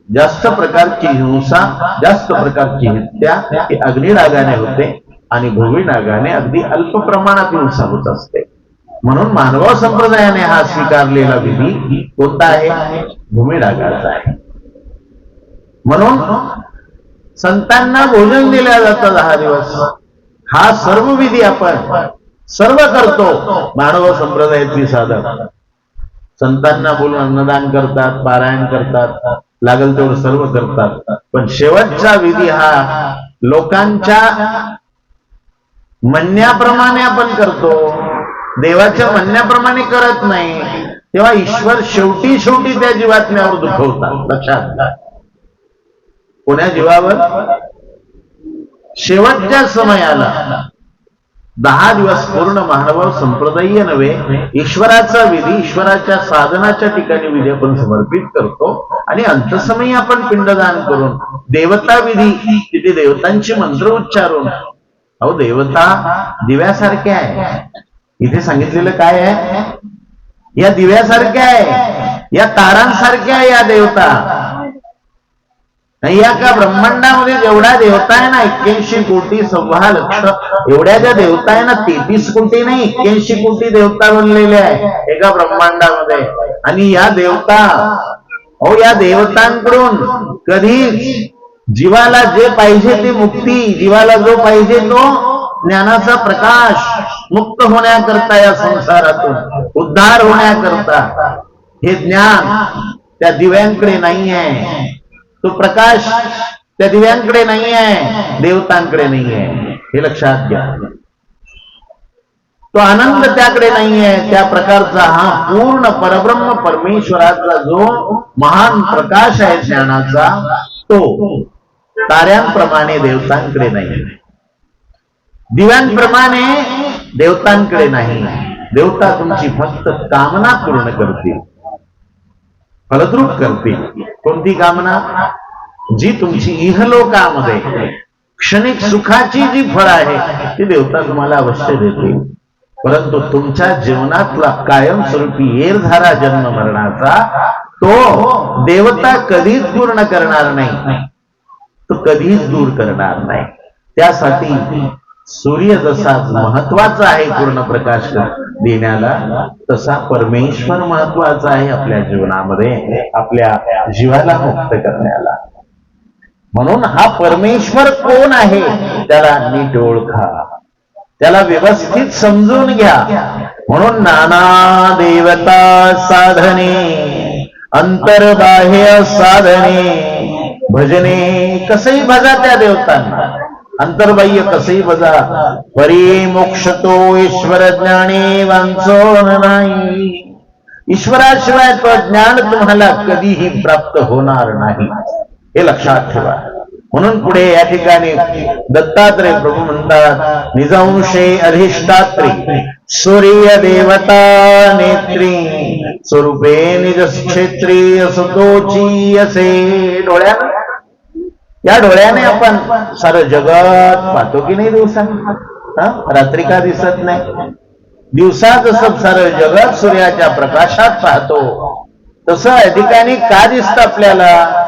जास्त प्रकारची हिंसा, जास्त प्रकारची हत्या ही अग्निडागाने होते आणि भूमिडागाने अगदी अल्प प्रमाणात हिंसा होत असते. म्हणून मानव संप्रदायाने हा स्वीकारलेला विधी कोणता आहे? भूमिडागाचा आहे. म्हणून संतांना भोजन दिल्या जातं 10 दिवस. हा सर्व विधी आपण सर्व करतो. मानव संप्रदायाची साधक संतांना बोलून अन्नदान करतात, पारायण करतात, लागल तेवढं सर्व करतात. पण शेवटचा विधी हा लोकांच्या म्हणण्याप्रमाणे आपण करतो, देवाच्या म्हणण्याप्रमाणे करत नाही. तेव्हा ईश्वर शेवटी त्या जीवात्म्यावर दुखवतात. लक्षात. कोण्या जीवावर? शेवटच्या समयाला 10 दिवस पूर्ण महानुभाव संप्रदायीय नव्हे, ईश्वराचा विधी, ईश्वराच्या साधनाच्या ठिकाणी विधी आपण समर्पित करतो आणि अंतसमयी आपण पिंडदान करून देवता विधी, तिथे देवतांची मंत्र उच्चारून, अहो देवता दिव्यासारख्या आहे. इथे सांगितलेलं काय आहे? या दिव्यासारख्या आहे, या तारांसारख्या आहे या देवता. या का ब्रह्मांडामध्ये जेवढ्या देवता आहे ना 81 कोटी 1.25 लक्ष एवढ्या ज्या देवता आहे ना 33 कोटी नाही 81 कोटी देवता बनलेले आहे एका ब्रह्मांडामध्ये. आणि या देवता, अहो या देवतांकडून कधीच जीवाला जे पाहिजे ती मुक्ती, जीवाला जो पाहिजे तो ज्ञानाचा प्रकाश, मुक्त होण्याकरता, या संसारातून उद्धार होण्याकरता हे ज्ञान त्या दिव्यांकडे नाही आहे, तो प्रकाश त्या दिव्यांकडे नाही आहे, देवतांकडे नाही आहे. हे लक्षात घ्या. तो आनंद त्याकडे नाही आहे. त्या प्रकारचा हा पूर्ण परब्रह्म परमेश्वराचा जो महान प्रकाश आहे ज्ञानाचा, तो ताऱ्यांप्रमाणे देवतांकडे नाही, दिव्यांप्रमाणे देवतांकडे नाही. देवता तुमची फक्त कामना पूर्ण करतील, फलद्रूप करतील. कोणती कामना? जी तुमची इहलोकामध्ये क्षणिक सुखाची जी फळ आहे ती देवता तुम्हाला अवश्य देतील. परंतु तुमच्या जीवनातला कायमस्वरूपी येरझारा जन्म मरणाचा तो देवता कधीच पूर्ण करणार नाही, तो कधीच दूर करणार नाही. त्यासाठी सूर्य जसा महत्वाचा आहे पूर्ण प्रकाश देण्याला, तसा परमेश्वर महत्वाचा आहे आपल्या जीवनामध्ये, आपल्या जीवाला मुक्त करण्याला. म्हणून हा परमेश्वर कोण आहे त्याला नीट ओळखा, त्याला व्यवस्थित समजून घ्या. म्हणून नाना देवता साधने अंतर्बाह्य साधने भजने, कसंही भजा त्या देवतांना, अंतर्बाह्य कसंही बजा. परी मोक्ष तो ईश्वर ज्ञाने वांचो नाही. ईश्वराशिवाय तो ज्ञान तुम्हाला कधीही प्राप्त होणार नाही, हे लक्षात ठेवा. म्हणून पुढे या ठिकाणी दत्तात्रय प्रभू म्हणतात, निजांशे अधिष्ठात्री सूर्य देवता नेत्री स्वरूपे निज क्षेत्री असतोची असे. डोळ्यानं, या डोळ्याने आपण सारं जगत पाहतो की नाही दिवसा? रात्री का दिसत नाही? दिवसा जसं सारं जगत सूर्याच्या प्रकाशात पाहतो, तसं या ठिकाणी का दिसतं आपल्याला?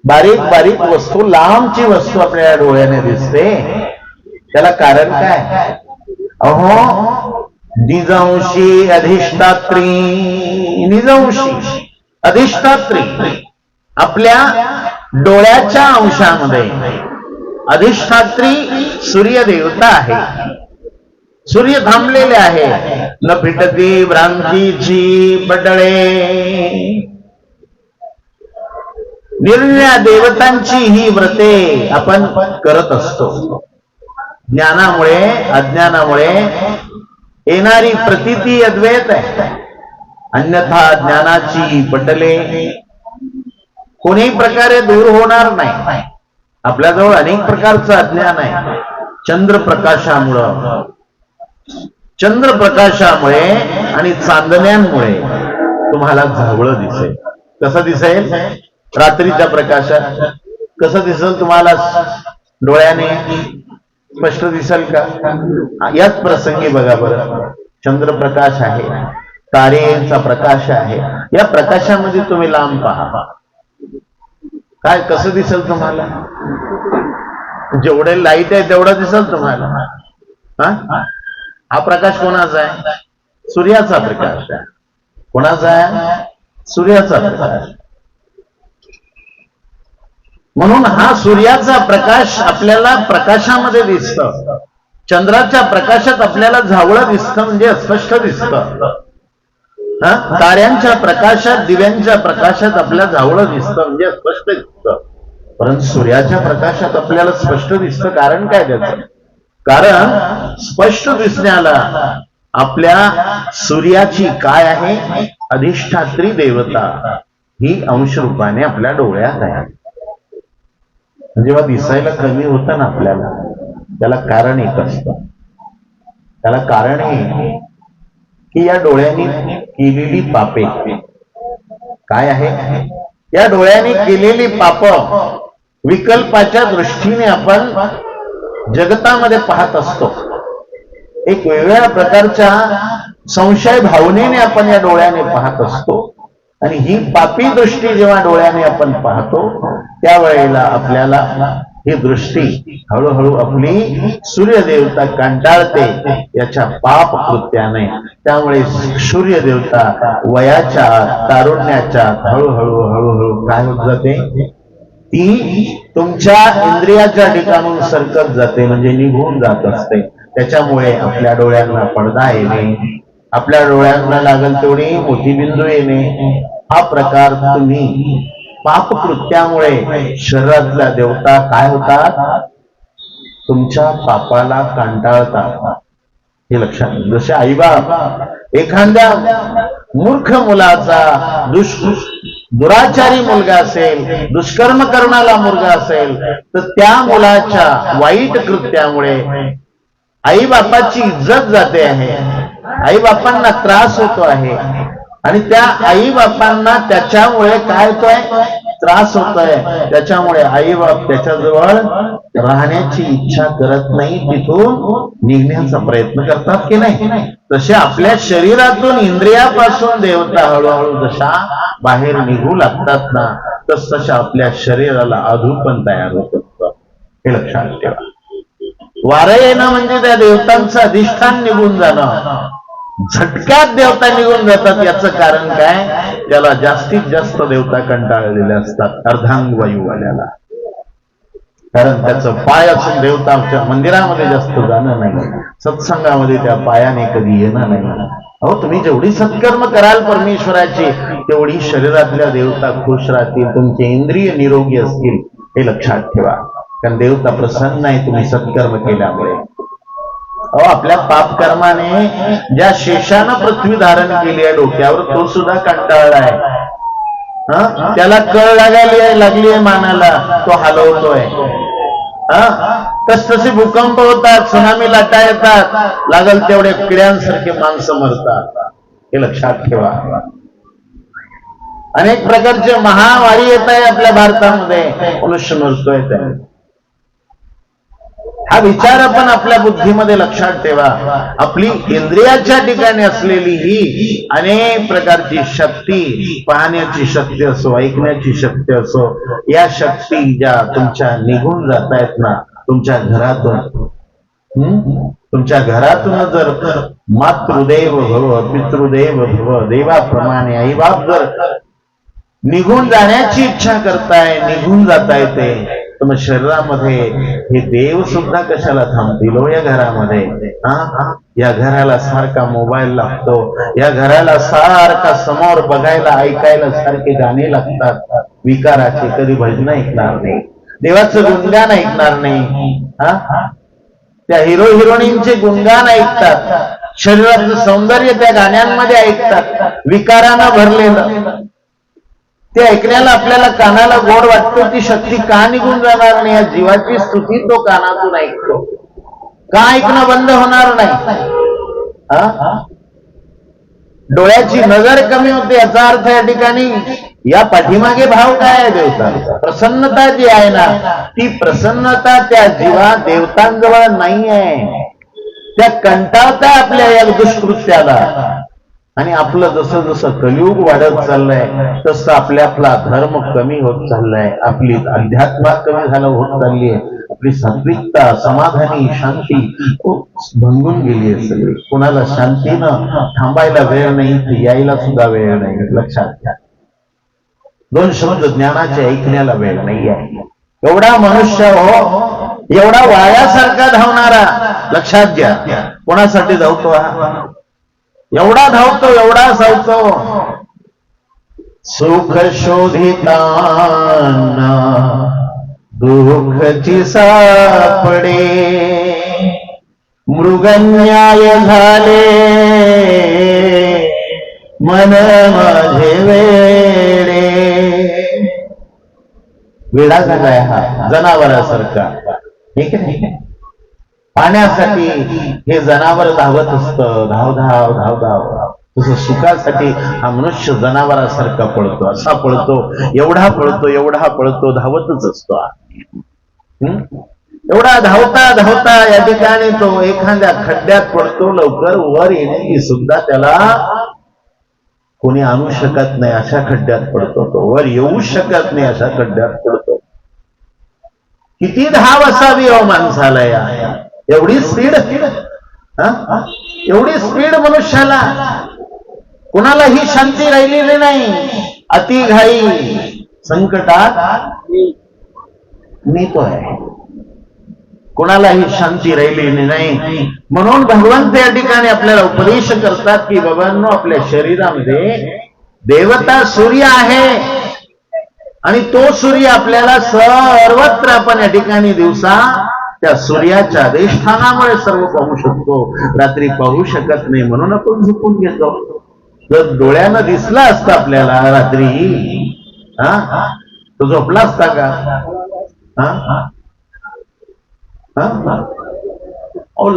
बारीक बारीक वस्तू, लांबची वस्तू आपल्या डोळ्याने दिसते. त्याला कारण काय? अहो निजांशी अधिष्ठात्री, निजांशी अधिष्ठात्री आपल्या डोळ्याच्या अंशामध्ये अधिष्ठात्री सूर्य देवता आहे. सूर्य थांबलेले आहे. न फिटती भ्रांतीची बडळे. निर्णय देवतांची ही व्रते आपण करत असतो. ज्ञानामुळे अज्ञानामुळे येणारी प्रतीती अद्वैत आहे, अन्यथा ज्ञानाची बंडले कोणीही प्रकारे दूर होणार नाही. आपल्याजवळ अनेक प्रकारचं अज्ञान आहे. चंद्रप्रकाशामुळे आणि चांदण्यांमुळे तुम्हाला झावळं दिसेल. कसं दिसेल? रात्रीच्या प्रकाशात कसं दिसेल तुम्हाला? डोळ्याने स्पष्ट दिसेल का? याच प्रसंगी बघा बरं, चंद्रप्रकाश आहे, तारेचा प्रकाश आहे. या प्रकाशामध्ये तुम्ही लांब पहा, काय कसं दिसेल तुम्हाला? जेवढे लाईट आहे तेवढं दिसेल तुम्हाला. हा प्रकाश कोणाचा आहे? सूर्याचा प्रकाश आहे. कोणाचा आहे? सूर्याचा प्रकाश. म्हणून हा सूर्याचा प्रकाश आपल्याला प्रकाशामध्ये दिसतं. चंद्राच्या प्रकाशात आपल्याला झावळं दिसतं, म्हणजे स्पष्ट दिसतं. ताऱ्यांच्या प्रकाशात, दिव्यांच्या प्रकाशात आपल्याला झावळं दिसतं, म्हणजे स्पष्ट दिसतं. परंतु सूर्याच्या प्रकाशात आपल्याला स्पष्ट दिसतं. कारण काय त्याचं? कारण स्पष्ट दिसण्याला आपल्या सूर्याची काय आहे? अधिष्ठात्री देवता ही अंशरूपाने आपल्या डोळ्यात आहे. जेव्हा दिसायला कमी होतं ना आपल्याला, त्याला कारण एक असतं. त्याला कारण हे की या डोळ्यांनी केलेली पापे काय आहे, या डोळ्यांनी केलेली पाप विकल्पाच्या दृष्टीने आपण जगतामध्ये पाहत असतो. एक वेगळ्या प्रकारच्या संशय भावनेने आपण या डोळ्याने पाहत असतो आणि ही पापी दृष्टी जेव्हा डोळ्याने आपण पाहतो त्यावेळेला आपल्याला ही दृष्टी हळूहळू आपली सूर्यदेवता कंटाळते याच्या पाप कृत्याने. त्यामुळे सूर्यदेवता वयाच्या तारुण्याच्या हळूहळू हळूहळू काय होत जाते, ती तुमच्या इंद्रियाच्या ठिकाणून सरकत जाते, म्हणजे निघून जात असते. त्याच्यामुळे आपल्या डोळ्यांना पडदा येणे, आपल्या डोळ्यांना लागल तेवढी मोतीबिंदू येणे, हा प्रकार तुम्ही पापकृत्यामुळे शरीरातल्या देवता काय होतात, तुमच्या पापाला कंटाळतात. हे लक्षात घ्या. जसे आईबाप एखाद्या मूर्ख मुलाचा दुराचारी मुलगा असेल, दुष्कर्म करणारा मुलगा असेल, तर त्या मुलाच्या वाईट कृत्यामुळे आई बापाची इज्जत जाते आहे, आई बापांना त्रास होतो आहे आणि त्या आई बापांना त्याच्यामुळे काय होतोय, त्रास होतोय. त्याच्यामुळे आई बाप त्याच्याजवळ राहण्याची इच्छा करत नाही, तिथून निघण्याचा प्रयत्न करतात की नाही. तसे आपल्या शरीरातून इंद्रियापासून देवता हळूहळू जशा बाहेर निघू लागतात ना, तसं आपल्या शरीराला अधूपण तयार होत असतं. हे लक्षात ठेवा. वारं येणं म्हणजे त्या देवतांचं अधिष्ठान निघून जाणं. झटक्यात देवता निघून जातात. याचं कारण काय, त्याला जास्तीत जास्त देवता कंटाळलेल्या असतात अर्धांगवायूवाल्याला. कारण त्याचं पाय असून देवताच्या मंदिरामध्ये जास्त जाणं नाही, सत्संगामध्ये त्या पायाने कधी येणं नाही. अहो, तुम्ही जेवढी सत्कर्म कराल परमेश्वराची, तेवढी शरीरातल्या देवता खुश राहतील, तुमचे इंद्रिय निरोगी असतील. हे लक्षात ठेवा. कारण देवता प्रसन्न आहे तुम्ही सत्कर्म केल्यामुळे. अहो, आपल्या पापकर्माने ज्या शेषानं पृथ्वी धारण केली आहे डोक्यावर, तो सुद्धा कंटाळलाय. त्याला कळ लागली आहे मानाला, तो हलवतोय. तसे भूकंप होतात, सुनामी लाटा येतात, लागल तेवढे किड्यांसारखे माणसं मरतात. हे लक्षात ठेवा. अनेक प्रकारचे महावारी येत आहे आपल्या भारतामध्ये, मनुष्य मरतोय. हा विचार आपण आपल्या बुद्धीमध्ये लक्षात ठेवा. आपली इंद्रियाच्या ठिकाणी असलेली ही अनेक प्रकारची शक्ती, पाहण्याची शक्ती असो, ऐकण्याची शक्ती असो, या शक्ती ज्या तुमच्या निघून जात आहेत ना तुमच्या घरातून, तुमच्या घरातून जर मातृदेव भव पितृदेव भव देवाप्रमाणे आई बाप जर निघून जाण्याची इच्छा करताय, निघून जाताय ते, तर मग शरीरामध्ये हे देव सुद्धा कशाला थांबतील हो या घरामध्ये. या घराला सारखा मोबाईल लागतो, या घराला सारखा समोर बघायला ऐकायला सारखे गाणे लागतात विकाराचे. कधी भजन ऐकणार नाही, देवाचं गुणगान ऐकणार नाही, त्या हिरो हिरोईनचे गुणगान ऐकतात, शरीराचं सौंदर्य त्या गाण्यांमध्ये ऐकतात, विकारानं भरलेलं. ते ऐकण्याला आपल्याला कानाला गोड वाटतो, ती शक्ती का निघून जाणार नाही. या जीवाची स्तुती तो कानातून ऐकतो, का ऐकणं बंद होणार नाही. डोळ्याची नजर कमी होते, याचा अर्थ या ठिकाणी या पाठीमागे भाव काय आहे देवतांचा. प्रसन्नता जी आहे ना, ती प्रसन्नता त्या जीवा देवतांजवळ नाही आहे. त्या कंटाळता आपल्या या दुष्कृत्याला. आणि आपलं जसं जसं कलियुग वाढत चाललंय तसं आपला धर्म कमी होत चाललाय, आपली अध्यात्म कमी झालं होत चालली आहे, आपली सात्विकता, समाधानी, शांती भंगून गेली आहे सगळी. कुणाला शांतीनं थांबायला वेळ नाही, यायला सुद्धा वेळ नाही. लक्षात घ्या. दोन शब्द ज्ञानाचे ऐकण्याला वेळ नाही आहे. एवढा मनुष्य हो, एवढा वायासारखा धावणारा, लक्षात घ्या. कोणासाठी धावतो हा? एवढा धावतो, एवढा धावतो. सुख शोधिताना दुःखची सापडे, मृगन्याय झाले मन माझे वेडे. वेडा झालाय हा जनावरासारखा. ठीक आहे. पाण्यासाठी हे जनावर धावत असतं, धाव धाव धाव धाव. तसं सुखासाठी हा मनुष्य जनावरासारखा पळतो, असा पळतो, एवढा पळतो, एवढा पळतो, धावतच असतो. एवढा धावता धावता या ठिकाणी तो एखाद्या खड्ड्यात पडतो. लवकर वर येण्याची सुद्धा त्याला कोणी आणू शकत नाही, अशा खड्ड्यात पडतो तो. वर येऊ शकत नाही, अशा खड्ड्यात पडतो. किती धाव असावी हो माणसाला या, एवढी स्पीड, एवढी स्पीड मनुष्याला. कुणालाही शांती राहिलेली नाही. अति घाई संकटात नेतोय. कुणालाही शांती राहिलेली नाही. म्हणून भगवंत या ठिकाणी आपल्याला उपदेश करतात की बाबांनो, आपल्या शरीरामध्ये देवता सूर्य आहे आणि तो सूर्य आपल्याला सर्वत्र आपण या ठिकाणी दिवसा त्या सूर्याच्या अधिष्ठानामुळे सर्व पाहू शकतो. रात्री पाहू शकत नाही म्हणून आपण झोपून घेतो. जर डोळ्यानं दिसला असता आपल्याला रात्री, तो झोपला असता का?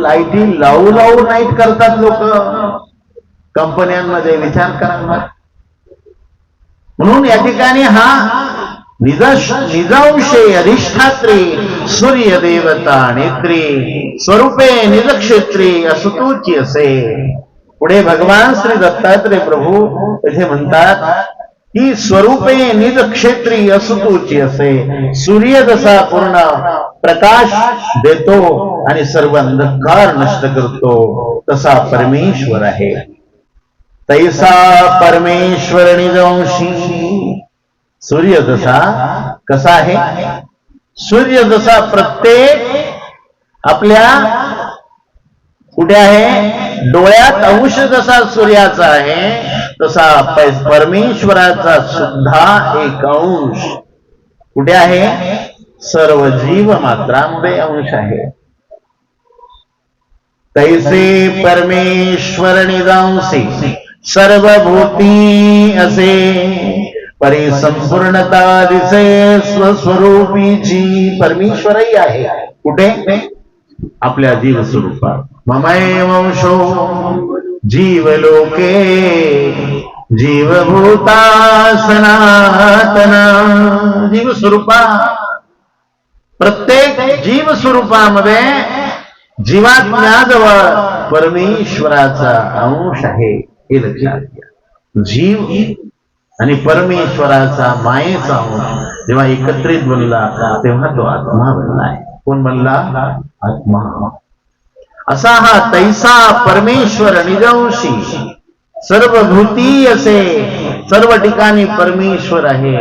लाईटी लावू लावू नाईट करतात लोक कंपन्यांमध्ये, विचार करा. म्हणून या ठिकाणी हा निजांशे अधिष्ठात्री सूर्य देवता नेत्री स्वरूपे निजक्षेत्री असतोची असे. पुढे भगवान श्री दत्तात्रय प्रभू इथे म्हणतात की स्वरूपे निज क्षेत्री असतोची असे. सूर्य जसा पूर्ण प्रकाश देतो आणि सर्व अंधकार नष्ट करतो, तसा परमेश्वर आहे. तैसा परमेश्वर निजंशी. सूर्य जसा कसा आहे? सूर्य जसा प्रत्येक आपल्या कुठे आहे? डोळ्यात अंश जसा सूर्याचा आहे, तसा परमेश्वराचा सुद्धा एक अंश कुठे आहे? सर्व जीव मात्रांमध्ये अंश आहे. तैसे परमेश्वर निजांसी सर्वभूती असे. परिसंपूर्णता दिसे स्वस्वरूपीची. परमेश्वरही आहे कुठे? आपल्या जीव स्वरूपात. ममय वंशो जीवलोके जीवभूता सनातना. जीव स्वरूपात, प्रत्येक जीव स्वरूपामध्ये जीवात्म्याजवळ परमेश्वराचा अंश आहे, हे लक्षात घ्या. जीव आणि परमेश्वराचा मायेचा अंश जेव्हा एकत्रित बनला तेव्हा तो आत्मा बनलाय. कोण बनला? आत्मा. असा हा तैसा परमेश्वर निजंशी सर्वभूती असे. सर्व ठिकाणी परमेश्वर आहे.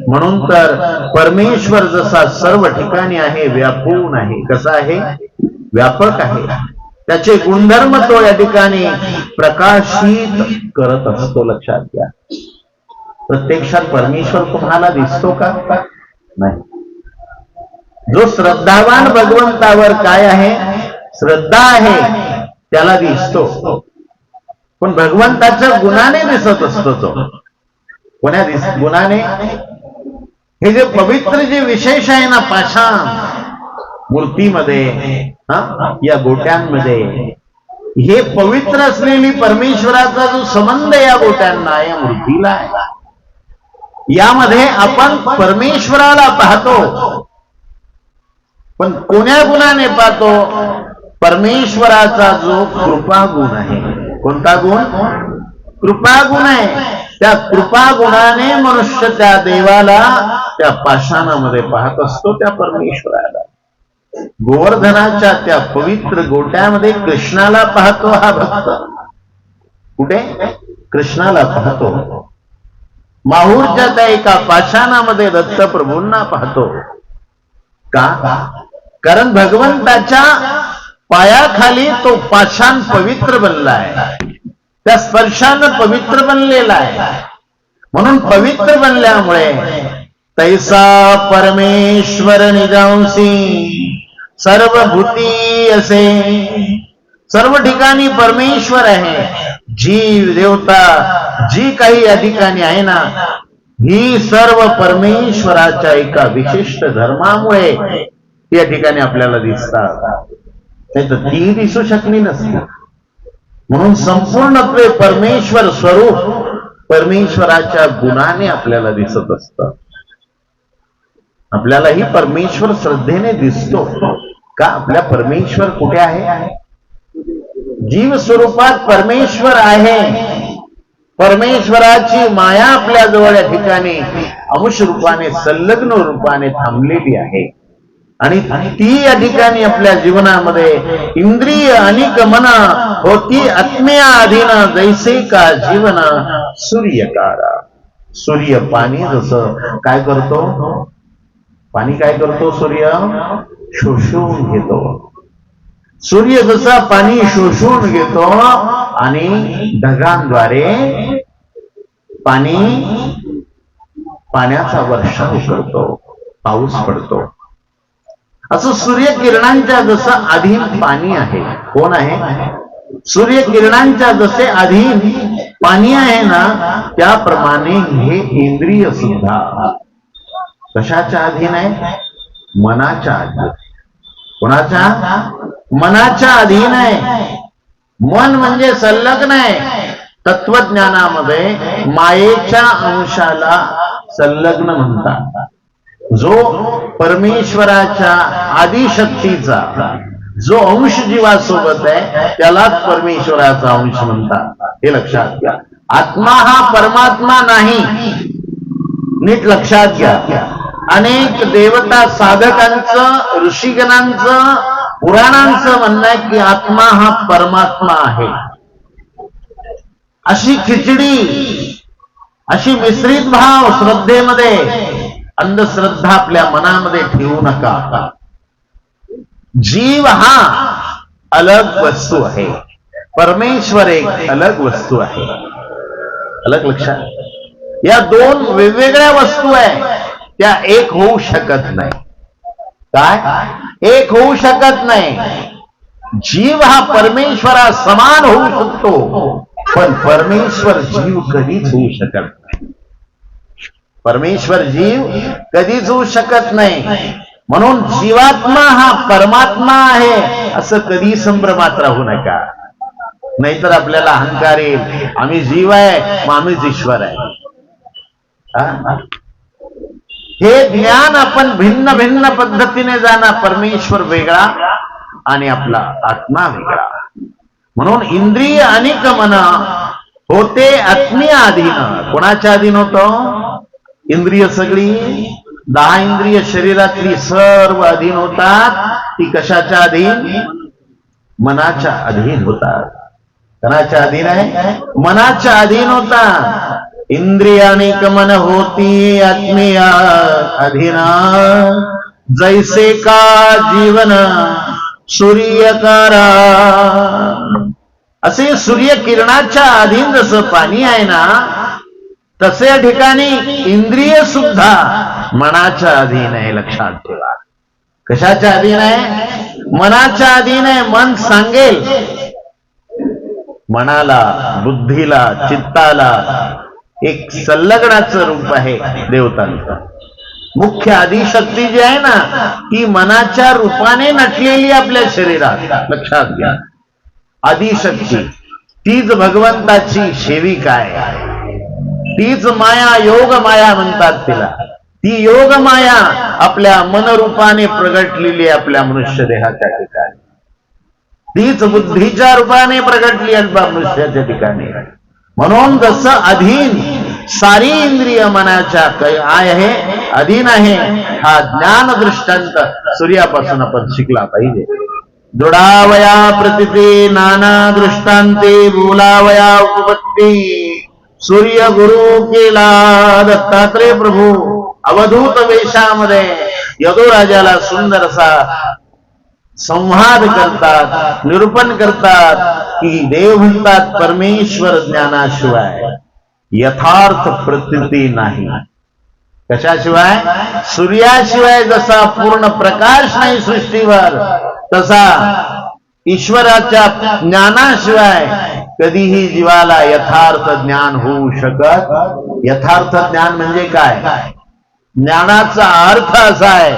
म्हणून तर परमेश्वर जसा सर्व ठिकाणी आहे, व्यापून आहे. कसा आहे? व्यापक आहे. त्याचे गुणधर्म तो या ठिकाणी प्रकाशित करत असतो. लक्षात घ्या. प्रत्यक्षात परमेश्वर तुम्हाला दिसतो का? नाही. जो श्रद्धावान भगवंतावर काय आहे? श्रद्धा आहे, त्याला दिसतो. पण भगवंताच्या गुणाने दिसत असतो तो. कोण्या गुणाने? हे जे पवित्र जे विशेष आहे ना, पाषाण मूर्तीमध्ये, या गोट्यांमध्ये, हे पवित्र असलेली परमेश्वराचा जो संबंध या गोट्यांना, या मूर्तीला आहे, यामध्ये आपण परमेश्वराला पाहतो. पण कोण्या गुणाने पाहतो? परमेश्वराचा जो कृपा गुण आहे. कोणता गुण? कृपा गुण आहे. त्या कृपा गुणाने मनुष्य त्या देवाला त्या पाषाणामध्ये पाहत असतो, त्या परमेश्वराला. गोवर्धनाच्या त्या पवित्र गोट्यामध्ये कृष्णाला पाहतो हा भक्त. कुठे? कृष्णाला पाहतो. माहूरच्या त्या एका पाषाणामध्ये दत्तप्रभूंना पाहतो. का? कारण भगवंताच्या पायाखाली तो पाषाण पवित्र बनला आहे. त्या स्पर्शानं पवित्र बनलेला आहे. म्हणून पवित्र बनल्यामुळे तैसा परमेश्वर निजांसी सर्वभूती असे. सर्व ठिकाणी परमेश्वर आहे. जीव देवता जी काही या ठिकाणी आहे ना, ही सर्व परमेश्वराच्या एका विशिष्ट धर्मामुळे या ठिकाणी आपल्याला दिसतात. नाही तर ती दिसू शकली नसती. म्हणून संपूर्णत्वे परमेश्वर स्वरूप परमेश्वराच्या गुणाने आपल्याला दिसत असतं. आपल्यालाही परमेश्वर श्रद्धेने दिसतो का? आपल्या परमेश्वर कुठे आहे? जीव स्वरूपात परमेश्वर आहे. परमेश्वराची माया आपल्या जवळ या ठिकाणी अंश रूपाने संलग्न रूपाने थांबलेली आहे आणि ती या ठिकाणी आपल्या जीवनामध्ये इंद्रिय अनिक मन होती आत्म्या अधीन जैसे का जीवन सूर्यकारा. सूर्य पाणी जसं काय करतो? पाणी काय करतो? सूर्य शोषून घेतो. सूर्य जसा पाणी शोषून घेतो आणि ढगांद्वारे पाण्याचा वर्षाव करतो, पाऊस पडतो. असं सूर्यकिरणांच्या जसं अधीन पाणी आहे. कोण आहे? सूर्यकिरणांच्या जसे अधीन पाणी आहे ना, त्याप्रमाणे हे इंद्रिय सुद्धा कशाच्या अधीन आहे? मनाच्या अधीन. कोणाच्या? मनाच्या अधीन आहे. मन म्हणजे संलग्न आहे. तत्वज्ञानामध्ये मायेच्या अंशाला संलग्न म्हणतात. जो परमेश्वराच्या आदिशक्तीचा जो अंश जीवासोबत आहे त्यालाच परमेश्वराचा अंश म्हणतात. हे लक्षात घ्या. आत्मा हा परमात्मा नाही. नीट लक्षात घ्या. अनेक देवता साधकांचं, ऋषिगणांचं, पुराणांचं म्हणणं आहे की आत्मा हा परमात्मा आहे. अशी खिचडी, अशी मिश्रित भाव श्रद्धेमध्ये, अंधश्रद्धा आपल्या मनामध्ये ठेवू नका. जीव हा अलग वस्तू आहे, परमेश्वर एक अलग वस्तू आहे. अलग लक्षात. या दोन वेगवेगळ्या वस्तू आहे, त्या एक होऊ शकत नाही. काय? एक होऊ शकत नाही. जीव हा परमेश्वरा समान होऊ शकतो, पण परमेश्वर जीव कधीच होऊ शकत नाही. परमेश्वर जीव कधीच होऊ शकत नाही. म्हणून जीवात्मा हा परमात्मा आहे असं कधी संभ्रमात राहू नका. नाहीतर आपल्याला अहंकार येईल. आम्ही जीव आहे मग आम्हीच ईश्वर आहे. हे ज्ञान आपण भिन्न भिन्न पद्धतीने जाणार. परमेश्वर वेगळा आणि आपला आत्मा वेगळा. म्हणून इंद्रिय अनिक मन होते आत्मीय अधीन. कोणाच्या अधीन होतो? इंद्रिय सगळी 10 इंद्रिय शरीरातली सर्व अधीन होतात. ती कशाच्या अधीन? मनाच्या अधीन होतात. कोणाच्या अधीन आहे? मनाच्या अधीन होतात. इंद्रियानिक मन होती आत्मीय अधीना जैसे का जीवन सूर्यकारा. असे सूर्यकिरणाच्या अधीन जसं पाणी आहे ना, तसे या ठिकाणी इंद्रिय सुद्धा मनाच्या अधीन आहे. लक्षात ठेवा. कशाच्या अधीन आहे? मनाच्या अधीन आहे. मन सांगेल. मनाला, बुद्धीला, चित्ताला एक संलग्नाचं रूप आहे देवतांचं. मुख्य आदिशक्ती जी आहे ना, ती मनाच्या रूपाने नटलेली आपल्या शरीरात. लक्षात घ्या. आदिशक्ती तीच भगवंताची सेविका आहे. तीच माया, योग माया म्हणतात तिला. ती योग माया आपल्या मनरूपाने प्रगटलेली आपल्या मनुष्य देहाच्या ठिकाणी. तीच बुद्धीच्या रूपाने प्रगटली आपल्या मनुष्याच्या ठिकाणी. म्हणून जसं अधीन सारी इंद्रिय मनाच्या आहे, अधीन आहे. हा ज्ञान दृष्टांत सूर्यापासून आपण शिकला पाहिजे. दृढावया प्रतिते नाना दृष्टांते बोलावया उपपत्ती. सूर्य गुरु केला दत्तात्रय प्रभू अवधूत वेशामध्ये यदुराजाला सुंदर असा संवाद करतात, निरूपण करतात की देव म्हणतात परमेश्वर ज्ञानाशिवाय यथार्थ प्रतीती नाही. कशाशिवाय? सूर्याशिवाय जसा पूर्ण प्रकाश नाही सृष्टीवर, तसा ईश्वराच्या ज्ञानाशिवाय कधीही जीवाला यथार्थ ज्ञान होऊ शकत. यथार्थ ज्ञान म्हणजे काय? ज्ञानाचा अर्थ असा आहे,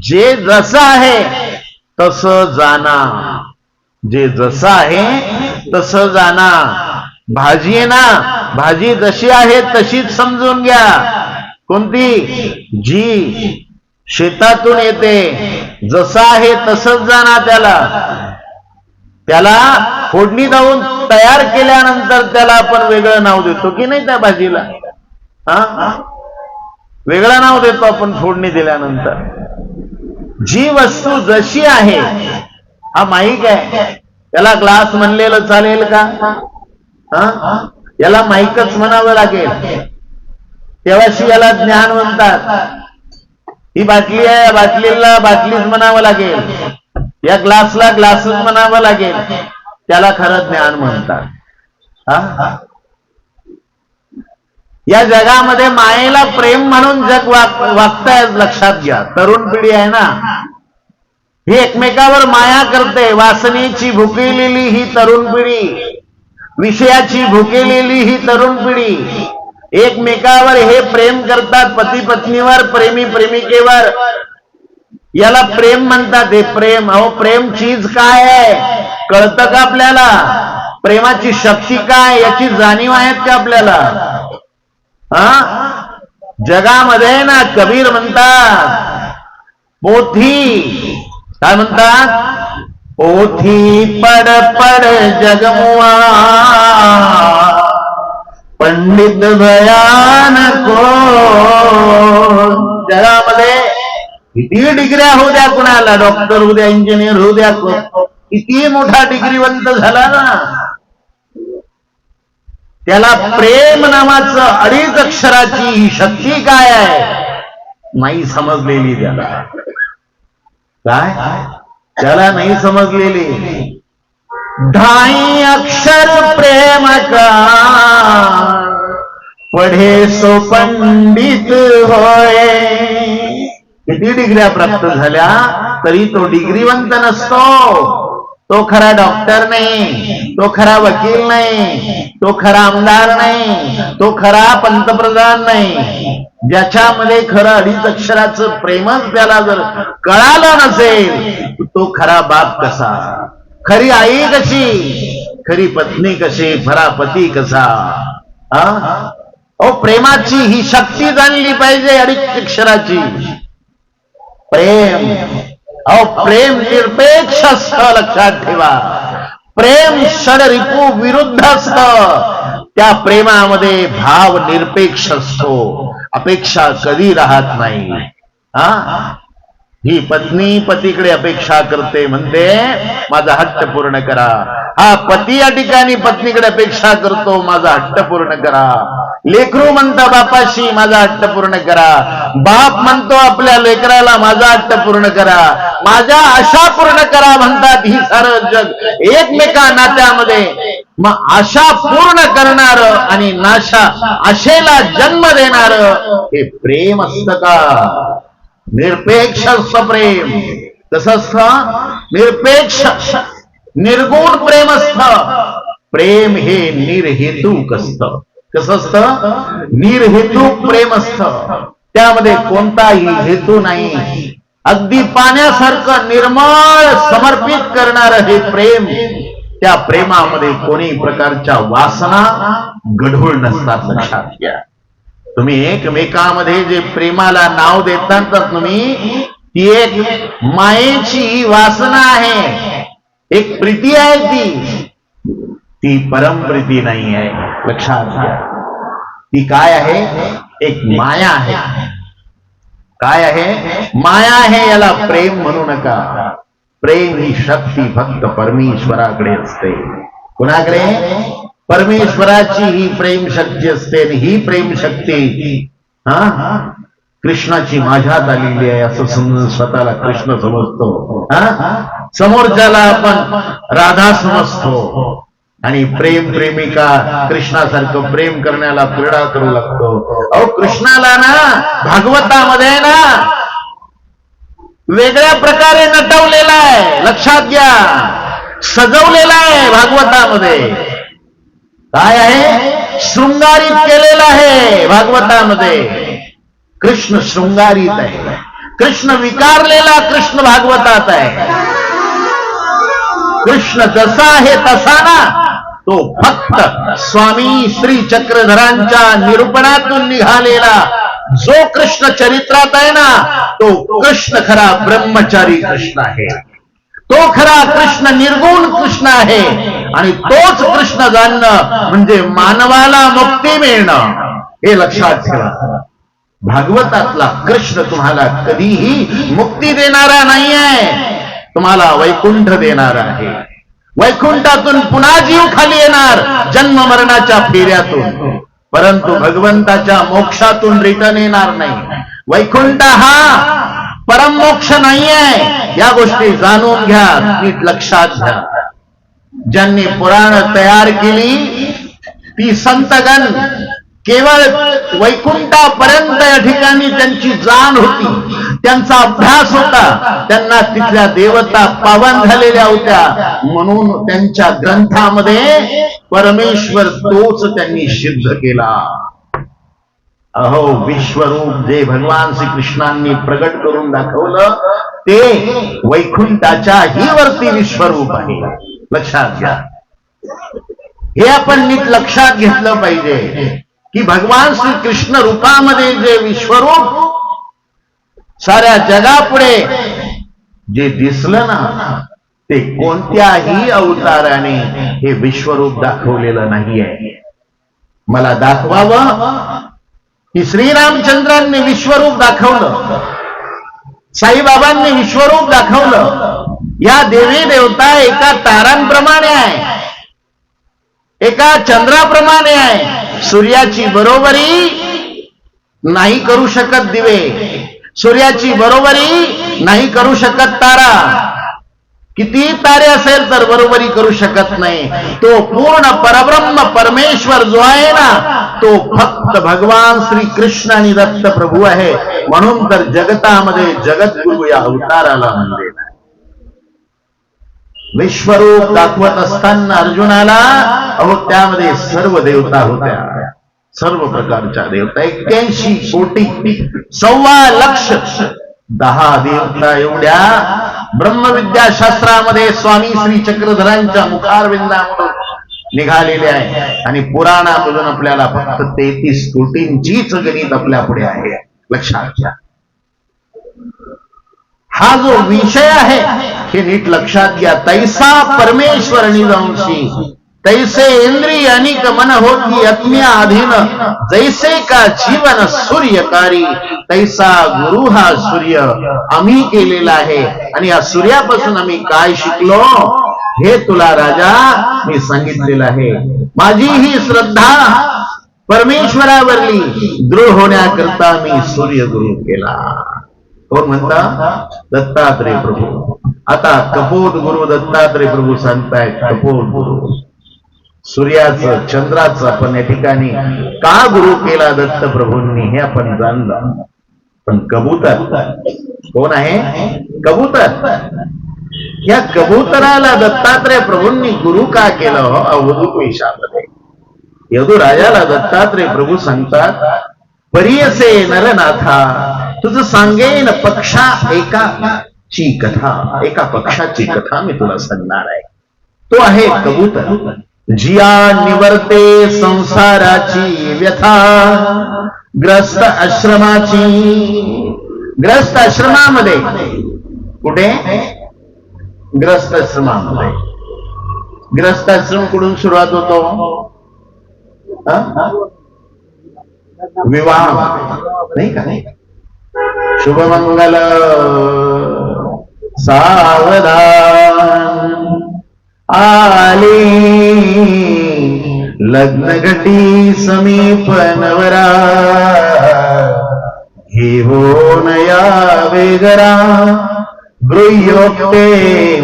जे जसं आहे तसं जाणा. जे जसं आहे तसं जाना. भाजी आहे ना, भाजी जशी आहे तशीच समजून घ्या. कोणती? जी शेतातून येते, जसं आहे तसंच जाना. त्याला फोडणी देऊन तयार केल्यानंतर त्याला आपण वेगळं नाव देतो की नाही त्या भाजीला? वेगळं नाव देतो आपण फोडणी दिल्यानंतर. जी वस्तू जशी आहे, हा माईक आहे, त्याला ग्लास म्हणलेलं चालेल का? याला माईकच म्हणावं लागेल, तेव्हाशी याला ज्ञान म्हणतात. ही बाटली आहे, या बाटलीला बाटलीच म्हणावं लागेल, या ग्लासला ग्लासच म्हणावं लागेल, त्याला खरं ज्ञान म्हणतात. या जगामध्ये मायेला प्रेम म्हणून जग वागताय. लक्षात घ्या, तरुण पिढी आहे ना, ही एकमेकावर माया करते. वासनेची भुकेलेली ही तरुण पिढी, विषयाची भुकेलेली ही तरुण पिढी एकमेकावर हे प्रेम करतात. पती पत्नीवर, प्रेमी प्रेमिकेवर, याला प्रेम म्हणतात. हे प्रेम, अहो प्रेम चीज काय आहे कळतं का आपल्याला? प्रेमाची शक्ती काय याची जाणीव आहेत का आपल्याला? जगामध्ये ना कबीर म्हणतात, पोथी काय म्हणतात? पोथी पड पड जगमुआ, पंडित भयान को. जगामध्ये किती डिग्र्या होऊ द्या, कुणाला डॉक्टर होऊ द्या, इंजिनियर होऊ द्या, किती मोठा डिग्रीवंत झाला ना, त्याला प्रेम नामाचं अडीच अक्षराची ही शक्ती काय आहे नाही समजलेली. त्याला नाही समजलेली. ढाई अक्षर प्रेम का, पढे सो पंडित होय. किती डिग्र्या प्राप्त झाल्या तरी तो डिग्रीवंत नसतो. तो खरा डॉक्टर नाही, तो खरा वकील नाही, तो खरा आमदार नाही, तो खरा पंतप्रधान नाही. ज्याच्यामध्ये खरं अडीच अक्षराचं प्रेमच त्याला जर कळालं नसेल, तो खरा बाप कसा, खरी आई कशी, खरी पत्नी कशी, खरा पती कसा? प्रेमाची ही शक्ती जाणली पाहिजे. अडीच अक्षराची प्रेम. प्रेम निरपेक्ष असतं, लक्षात ठेवा. प्रेम षडरिपू विरुद्ध असतं. त्या प्रेमामध्ये भाव निरपेक्ष असतो, अपेक्षा कधी राहत नाही. ही पत्नी पतीकडे अपेक्षा करते, म्हणते माझा हट्ट पूर्ण करा. हा पती या ठिकाणी पत्नीकडे अपेक्षा करतो, माझा हट्ट पूर्ण करा. लेकरू म्हणतो बापाशी माझा हट्ट पूर्ण करा. बाप म्हणतो आपल्या लेकराला माझा हट्ट पूर्ण करा, माझ्या आशा पूर्ण करा म्हणतात. ही सारं जग एकमेका नात्यामध्ये. मग आशा पूर्ण करणार आणि नाशा आशेला जन्म देणार हे प्रेम असतं का? निरपेक्ष असतं प्रेम. कसं असतं? निरपेक्ष निर्गुण प्रेम असतं. प्रेम हे निर्हेतुक असतं. कसं असतं? निर्हेतुक प्रेम असतं. त्यामध्ये कोणताही हेतू नाही. अगदी पाण्यासारखं निर्मळ समर्पित करणारं हे प्रेम. त्या प्रेमामध्ये कोणी प्रकारच्या वासना गढूळ नसतात. लक्षात घ्या. तुम्ही एकमेकांमध्ये जे प्रेमाला नाव देतात तुम्ही, ती एक मायेची वासना आहे, एक प्रीती आहे. ती परमप्रीती नाही आहे. लक्षात घ्या. ती काय आहे? एक माया आहे. काय आहे? माया आहे. याला प्रेम म्हणू नका. प्रेम ही शक्ती फक्त परमेश्वराकडे असते. कुणाकडे? परमेश्वराची ही प्रेम शक्ती असते. ही प्रेम शक्ती कृष्णाची माझ्यात आलेली आहे असं समजून स्वतःला कृष्ण समजतो. समोरच्याला आपण राधा समजतो आणि प्रेम प्रेमिका कृष्णासारखं प्रेम करण्याला क्रीडा करू लागतो. अहो कृष्णाला ना भागवतामध्ये ना वेगळ्या प्रकारे नटवलेला आहे. लक्षात घ्या. सजवलेला आहे भागवतामध्ये. काय आहे? शृंगारित केलेला आहे भागवतामध्ये. कृष्ण शृंगारित आहे. कृष्ण विकारलेला कृष्ण भागवतात आहे. कृष्ण जसा आहे तसा ना, तो फक्त स्वामी श्री चक्रधरांच्या निरूपणातून निघालेला जो कृष्ण चरित्रात आहे ना, तो कृष्ण खरा ब्रह्मचारी कृष्ण आहे, तो खरा कृष्ण निर्गुण कृष्ण आहे. आणि तोच कृष्ण जाणणं म्हणजे मानवाला मुक्ती मिळणं. हे लक्षात ठेवा. भागवतातला कृष्ण तुम्हाला कधीही मुक्ती देणारा नाही आहे, तुम्हाला वैकुंठ देणारा आहे. वैकुंठातून पुन्हा जीव खाली येणार जन्म मरणाच्या फेऱ्यातून, परंतु भगवंताच्या मोक्षातून रिटर्न येणार नाही. वैकुंठ हा परमोक्ष नाहीये. या गोष्टी जाणून घ्या, नीट लक्षात घ्या. ज्यांनी पुराण तयार केली ती संतगण केवळ वैकुंठापर्यंत या ठिकाणी त्यांची जाण होती, त्यांचा अभ्यास होता, त्यांना तिथल्या देवता पावन झालेल्या होत्या, म्हणून त्यांच्या ग्रंथामध्ये परमेश्वर तोच त्यांनी सिद्ध केला. अहो, विश्वरूप जे भगवान श्रीकृष्णांनी प्रगट करून दाखवलं ते वैकुंठाच्याही वरती विश्वरूप आहे. लक्षात घ्या. हे आपण नीट लक्षात घेतलं पाहिजे की भगवान श्रीकृष्ण रूपामध्ये जे विश्वरूप साऱ्या जगापुढे जे दिसलं ना, ते कोणत्याही अवताराने हे विश्वरूप दाखवलेलं नाहीये. मला दाखवावं की श्रीरामचंद्रांनी विश्वरूप दाखवलं, साईबाबांनी विश्वरूप दाखवलं. या देवी देवता एका तारांप्रमाणे आहे, एका चंद्राप्रमाणे आहे. सूर्याची बरोबरी नाही करू शकत दिवे, सूर्याची बरोबरी नाही करू शकत तारा. किती तारे असेल तर बरोबरी करू शकत नाही. तो पूर्ण परब्रह्म परमेश्वर जो आहे ना, तो फक्त भगवान श्री कृष्ण आणि दत्त प्रभू आहे. म्हणून तर जगतामध्ये जगद्गुरु या अवताराला म्हणलेला आहे. विश्वरूप दाखवत असताना अर्जुनाला अहो त्यामध्ये सर्व देवता होत्या, सर्व प्रकारच्या देवता 81 कोटी 1.25 लाख 10 देवता एवढ्या ब्रह्मविद्या शास्त्रामध्ये स्वामी श्री चक्रधरांच्या मुखारविंदामधून निघालेले आहे. आणि पुराणामधून आपल्याला फक्त 33 कोटींचीच गणित आपल्या पुढे आहे. लक्षात घ्या. हा जो विषय आहे हे नीट लक्षात घ्या. तैसा परमेश्वर निजंशी तैसे इंद्रिय अनिक मन होती आत्म्या अधीन, जैसे का जीवन सूर्यकारी तैसा गुरु हा सूर्य आम्ही केलेला आहे. आणि या सूर्यापासून आम्ही काय शिकलो हे तुला राजा मी सांगितलेलं आहे. माझी ही श्रद्धा परमेश्वरावरली दृढ होण्याकरता मी सूर्य गुरु केला. कोण म्हणता? दत्तात्रय प्रभू. आता कपोत गुरु दत्तात्रय प्रभू सांगतायत कपोत गुरु. सूर्याचं चंद्राचं आपण या ठिकाणी का गुरु केला दत्त प्रभूंनी हे आपण जाणलं. पण कबूतर कोण आहे? कबूतर. या कबूतराला दत्तात्रय प्रभूंनी गुरु का केलं? अवधूत वेशामध्ये यदुराजाला दत्तात्रय प्रभू सांगतात परियसे नरनाथा तुझं सांगेन पक्षा एकाची कथा, एका पक्षाची कथा मी तुला सांगणार आहे. तो आहे कबूतर. जिया निवर्ते संसाराची व्यथा ग्रस्त आश्रमाची. ग्रस्त आश्रमामध्ये कुठे? ग्रस्त आश्रमामध्ये. ग्रस्त आश्रम कुठून सुरुवात होतो? विवाह नाही का? शुभमंगल सावधान आले लग्न घटी समीप नवरा घेऊन यावे घरा गृह्योक्ते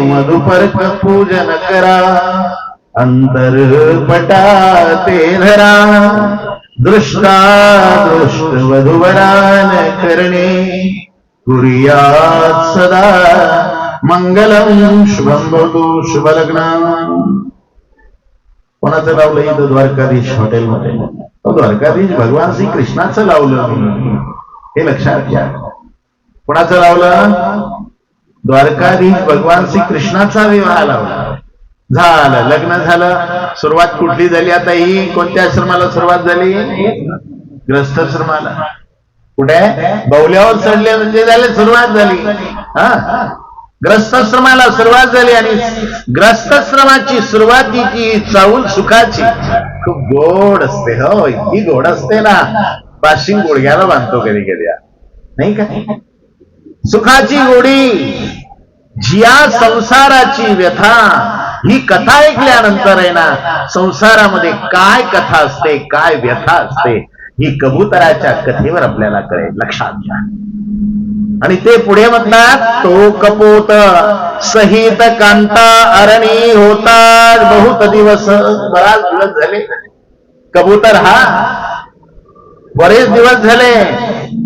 मधुपर्क पूजन करा अंतरपटा ते धरा दृष्टा दृष्ट वधुवरान करणे कुर्यात सदा मंगलम शुभम भवतु शुभ लग्न. कोणाचं लावलं इथं? द्वारकाधीश हॉटेलमध्ये. द्वारकाधीश भगवान श्री कृष्णाचं लावलं हे लक्षात घ्या. कोणाचं लावलं? द्वारकाधीश भगवान श्री कृष्णाचा विवाह लावला. झालं, लग्न झालं. सुरुवात कुठली झाली आता? ही कोणत्या आश्रमाला सुरुवात झाली? ग्रस्थाश्रमाला. कुठे? बौल्यावर चढले म्हणजे झाले, सुरुवात झाली. हा, ग्रस्थाश्रमाला सुरुवात झाली. आणि ग्रस्थाश्रमाची सुरुवातीची चाऊल सुखाची खूप गोड असते. हो, इतकी गोड असते ना, बाशिंग गुडघ्याला बांधतो कधी कधी, नाही का? सुखाची गोडी, जिया संसाराची व्यथा. ही कथा ऐकल्यानंतर आहे ना, संसारामध्ये काय कथा असते, काय व्यथा असते, ही कबुतराच्या कथेवर आपल्याला कळेल. लक्षात घ्या. आणि ते पुढे म्हणतात, तो कपोत सहित कांता अरणी होता. बहुत दिवस, बराच दिवस झाले. कबूतर हा बरेच दिवस झाले.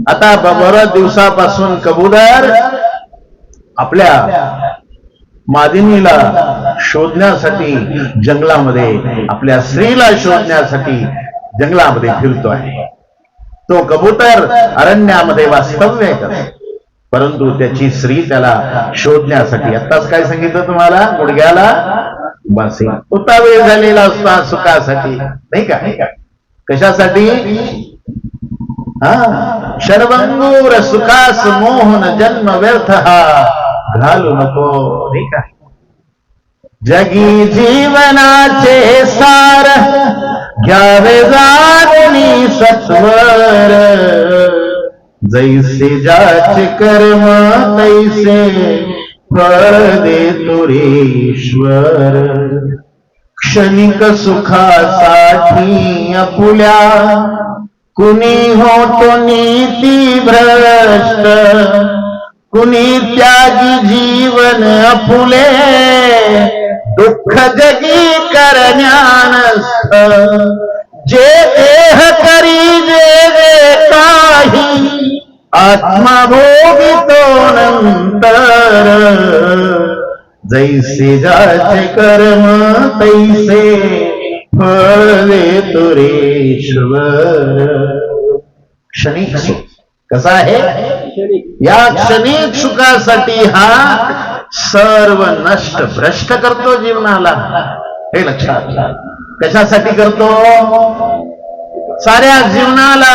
आता बऱ्याच दिवसापासून कबूतर आपल्या मादिनीला शोधण्यासाठी जंगलामध्ये, आपल्या स्त्रीला शोधण्यासाठी जंगलामध्ये फिरतो आहे. तो कबूतर अरण्यामध्ये वास्तव्य करतो, परंतु त्याची स्त्री त्याला शोधण्यासाठी, आत्ताच काय सांगितलं तुम्हाला, गुडघ्याला बासी. होता वेळ झालेला असता सुखासाठी, नाही का? कशासाठी? हा, शर्वंगूर सुखास मोहन जन्म व्यर्थ हा घालू नको, नाही का? जगी जीवनाचे सार घ्यावे जाणूनी सत्वर. जैसे ज्याचे कर्म तैसे फळ देतो रे ईश्वर. क्षणिक सुखासाठी आपुल्या कुणी होतो नीती भ्रष्ट. कुणी त्यागी जीवन आपुले दुःख जगी करण्यानस्थ. जे देह करी जे काही आत्मा भोगितो नंतर. जैसे ज्याचे कर्म तैसे फळ देतो रे ईश्वर. क्षणिक सुख कसा आहे? या क्षणिक सुखासाठी हा सर्व नष्ट भ्रष्ट करतो जीवनाला. हे लक्षात. कशासाठी करतो? साऱ्या जीवनाला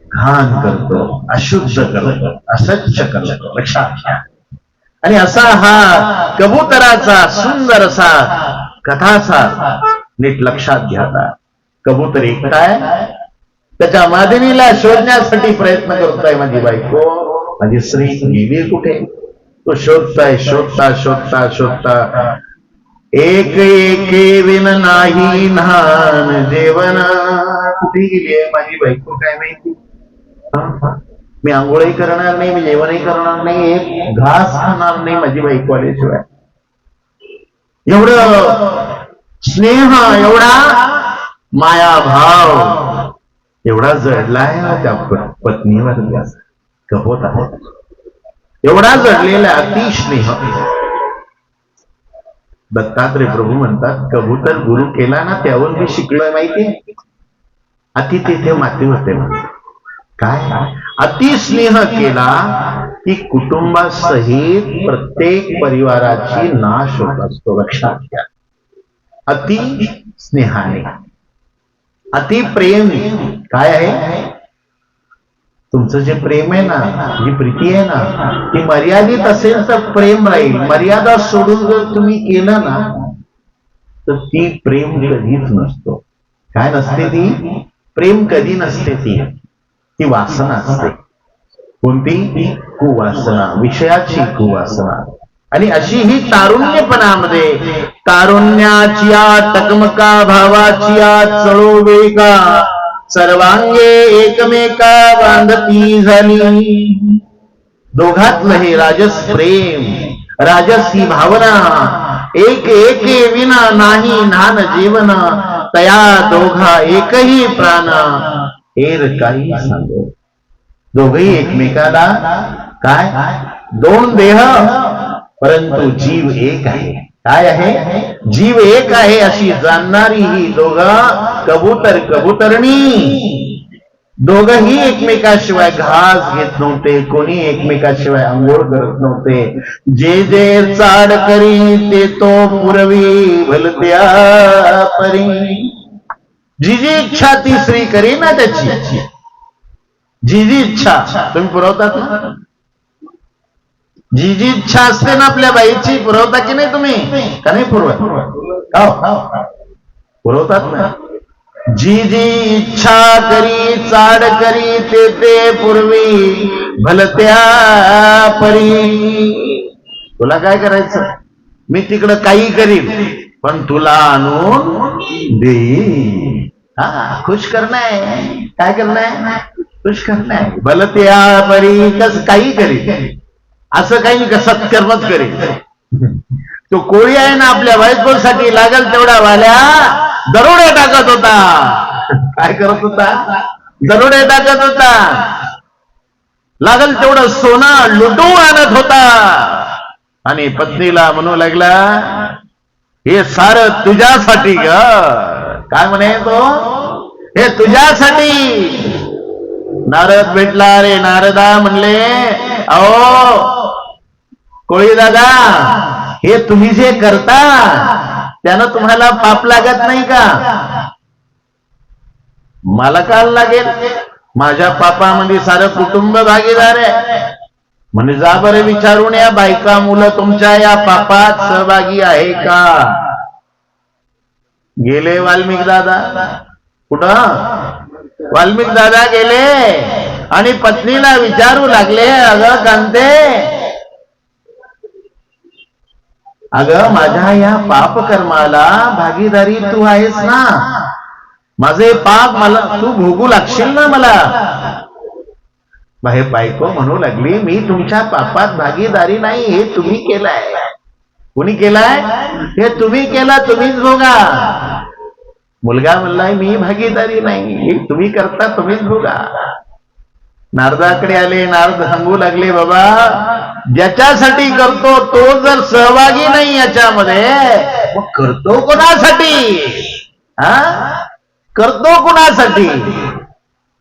घाण करतो, अशुद्ध करतो, अस्वच्छ करतो. लक्षात घ्या. आणि असा हा कबुतराचा सुंदर असा कथाचा नीट लक्षात घ्या. कबूतर एकटाय, त्याच्या मादिनीला शोधण्यासाठी प्रयत्न करतोय. माझी बायको, माझी स्त्री गेली कुठे? तो शोधताय, शोधता शोधता शोधता. एक एके विन नाही न्हान जेवण. कुठे गेली आहे माझी बायको काय माहिती? मी आंघोळही करणार नाही, मी जेवणही करणार नाही, एक घास खाणार नाही माझी बायको आल्याशिवाय. एवढं स्नेह, एवढा मायाभाव, एवढा जडलाय त्या पत्नीवर कपोत आहे. एवढा जडलेला अतिस्नेह. दत्तात्रय प्रभू म्हणतात, कबूतर गुरु केला ना, त्यावर मी शिकलोय माहिती. अति तेथे माती होते. काय? अतिस्नेह केला की कुटुंबासहित प्रत्येक परिवाराची नाश होत असतो. लक्षात घ्या. अति स्नेहाने, अति प्रेम काय आहे? तुमचं जे प्रेम आहे ना, जी प्रीती आहे ना, ती मर्यादित असेल तर प्रेम राहील. मर्यादा सोडून जर तुम्ही केलं ना, तर ती प्रेम कधीच नसतो. काय नसते ती? प्रेम कधी नसते ती. ती वासना असते. कोणती? कुवासना, विषयाची कुवासना. आणि अशी ही तारुण्यपणामध्ये, तारुण्याची टकमका भावाची चळो वेगा, सर्वांगे एकमेका बांधती झाली. दोघातलं हे राजस प्रेम, राजस ही भावना. एक एके विना नाही न्हान जीवन, तया दोघा एकही प्राण. एर काही सांगो. दोघही एकमेकाला काय? दोन देह, परंतु जीव एक आहे. काय आहे? जीव एक आहे अशी जाणणारी ही दोघं कबूतर कबुतरणी दोघंही एकमेकाशिवाय घास घेत नव्हते, कोणी एकमेकाशिवाय आंघोळ करत नव्हते. जे जे चाड करी ते तो पुरवी भलत्या परी. जी जी इच्छा ती स्त्री करी ना त्याची, जी जी इच्छा तुम्ही पुरवतात ना, जी जी इच्छा असते ना आपल्या बाईची, पुरवता की नाही तुम्ही? का नाही पुरवत? पुरवतात ना. जी जी इच्छा करी चाड करी ते ते पूर्वी भलत्या परी. तुला काय करायचं? मी तिकडं काही करीन पण तुला आणून देईन. खुश करणं आहे. काय करणं आहे? खुश करणं आहे. भलत्या परी कस काही करीन, असं काही नाही का सत्कर्मच करेल. तो कोळी आहे ना आपल्या बायकोसाठी लागल तेवढा वाल्या दरोडे टाकत होता. काय करत होता? दरोडे टाकत होता. लागल तेवढं सोनं लुटून आणत होता. आणि पत्नीला म्हणू लागला, हे सारं तुझ्यासाठी ग. काय म्हणे तो? हे तुझ्यासाठी. नारद भेटला. रे नारदा म्हणले, अहो कोळी दादा, हे तुम्ही जे करता त्यानं तुम्हाला पाप लागत नाही का? मला काल लागेल? माझ्या पापामध्ये सारं कुटुंब भागीदार आहे. म्हणजे जा बरे विचारून या, बायका मुलं तुमच्या या पापात सहभागी आहे का? गेले वाल्मिक दादा. कुठं? वाल्मिक दादा गेले आणि पत्नीला विचारू लागले, अगं कांते, अगं माझ्या या पाप कर्माला भागीदारी तू आहेस ना, माझे पाप मला तू भोगू लागशील ना मला. हे बायको म्हणू लागली, मी तुमच्या पापात भागीदारी नाही, हे तुम्ही केलाय. कोणी केलाय? हे तुम्ही केला, तुम्हीच भोगा. मुलगा म्हणलाय, मी भागीदारी नाही, हे तुम्ही करता, तुम्हीच भोगा. नारदाकडे आले. नारद सांगू लागले, बाबा ज्याच्यासाठी करतो तो जर सहभागी नाही याच्यामध्ये, मग करतो कोणासाठी? करतो कोणासाठी?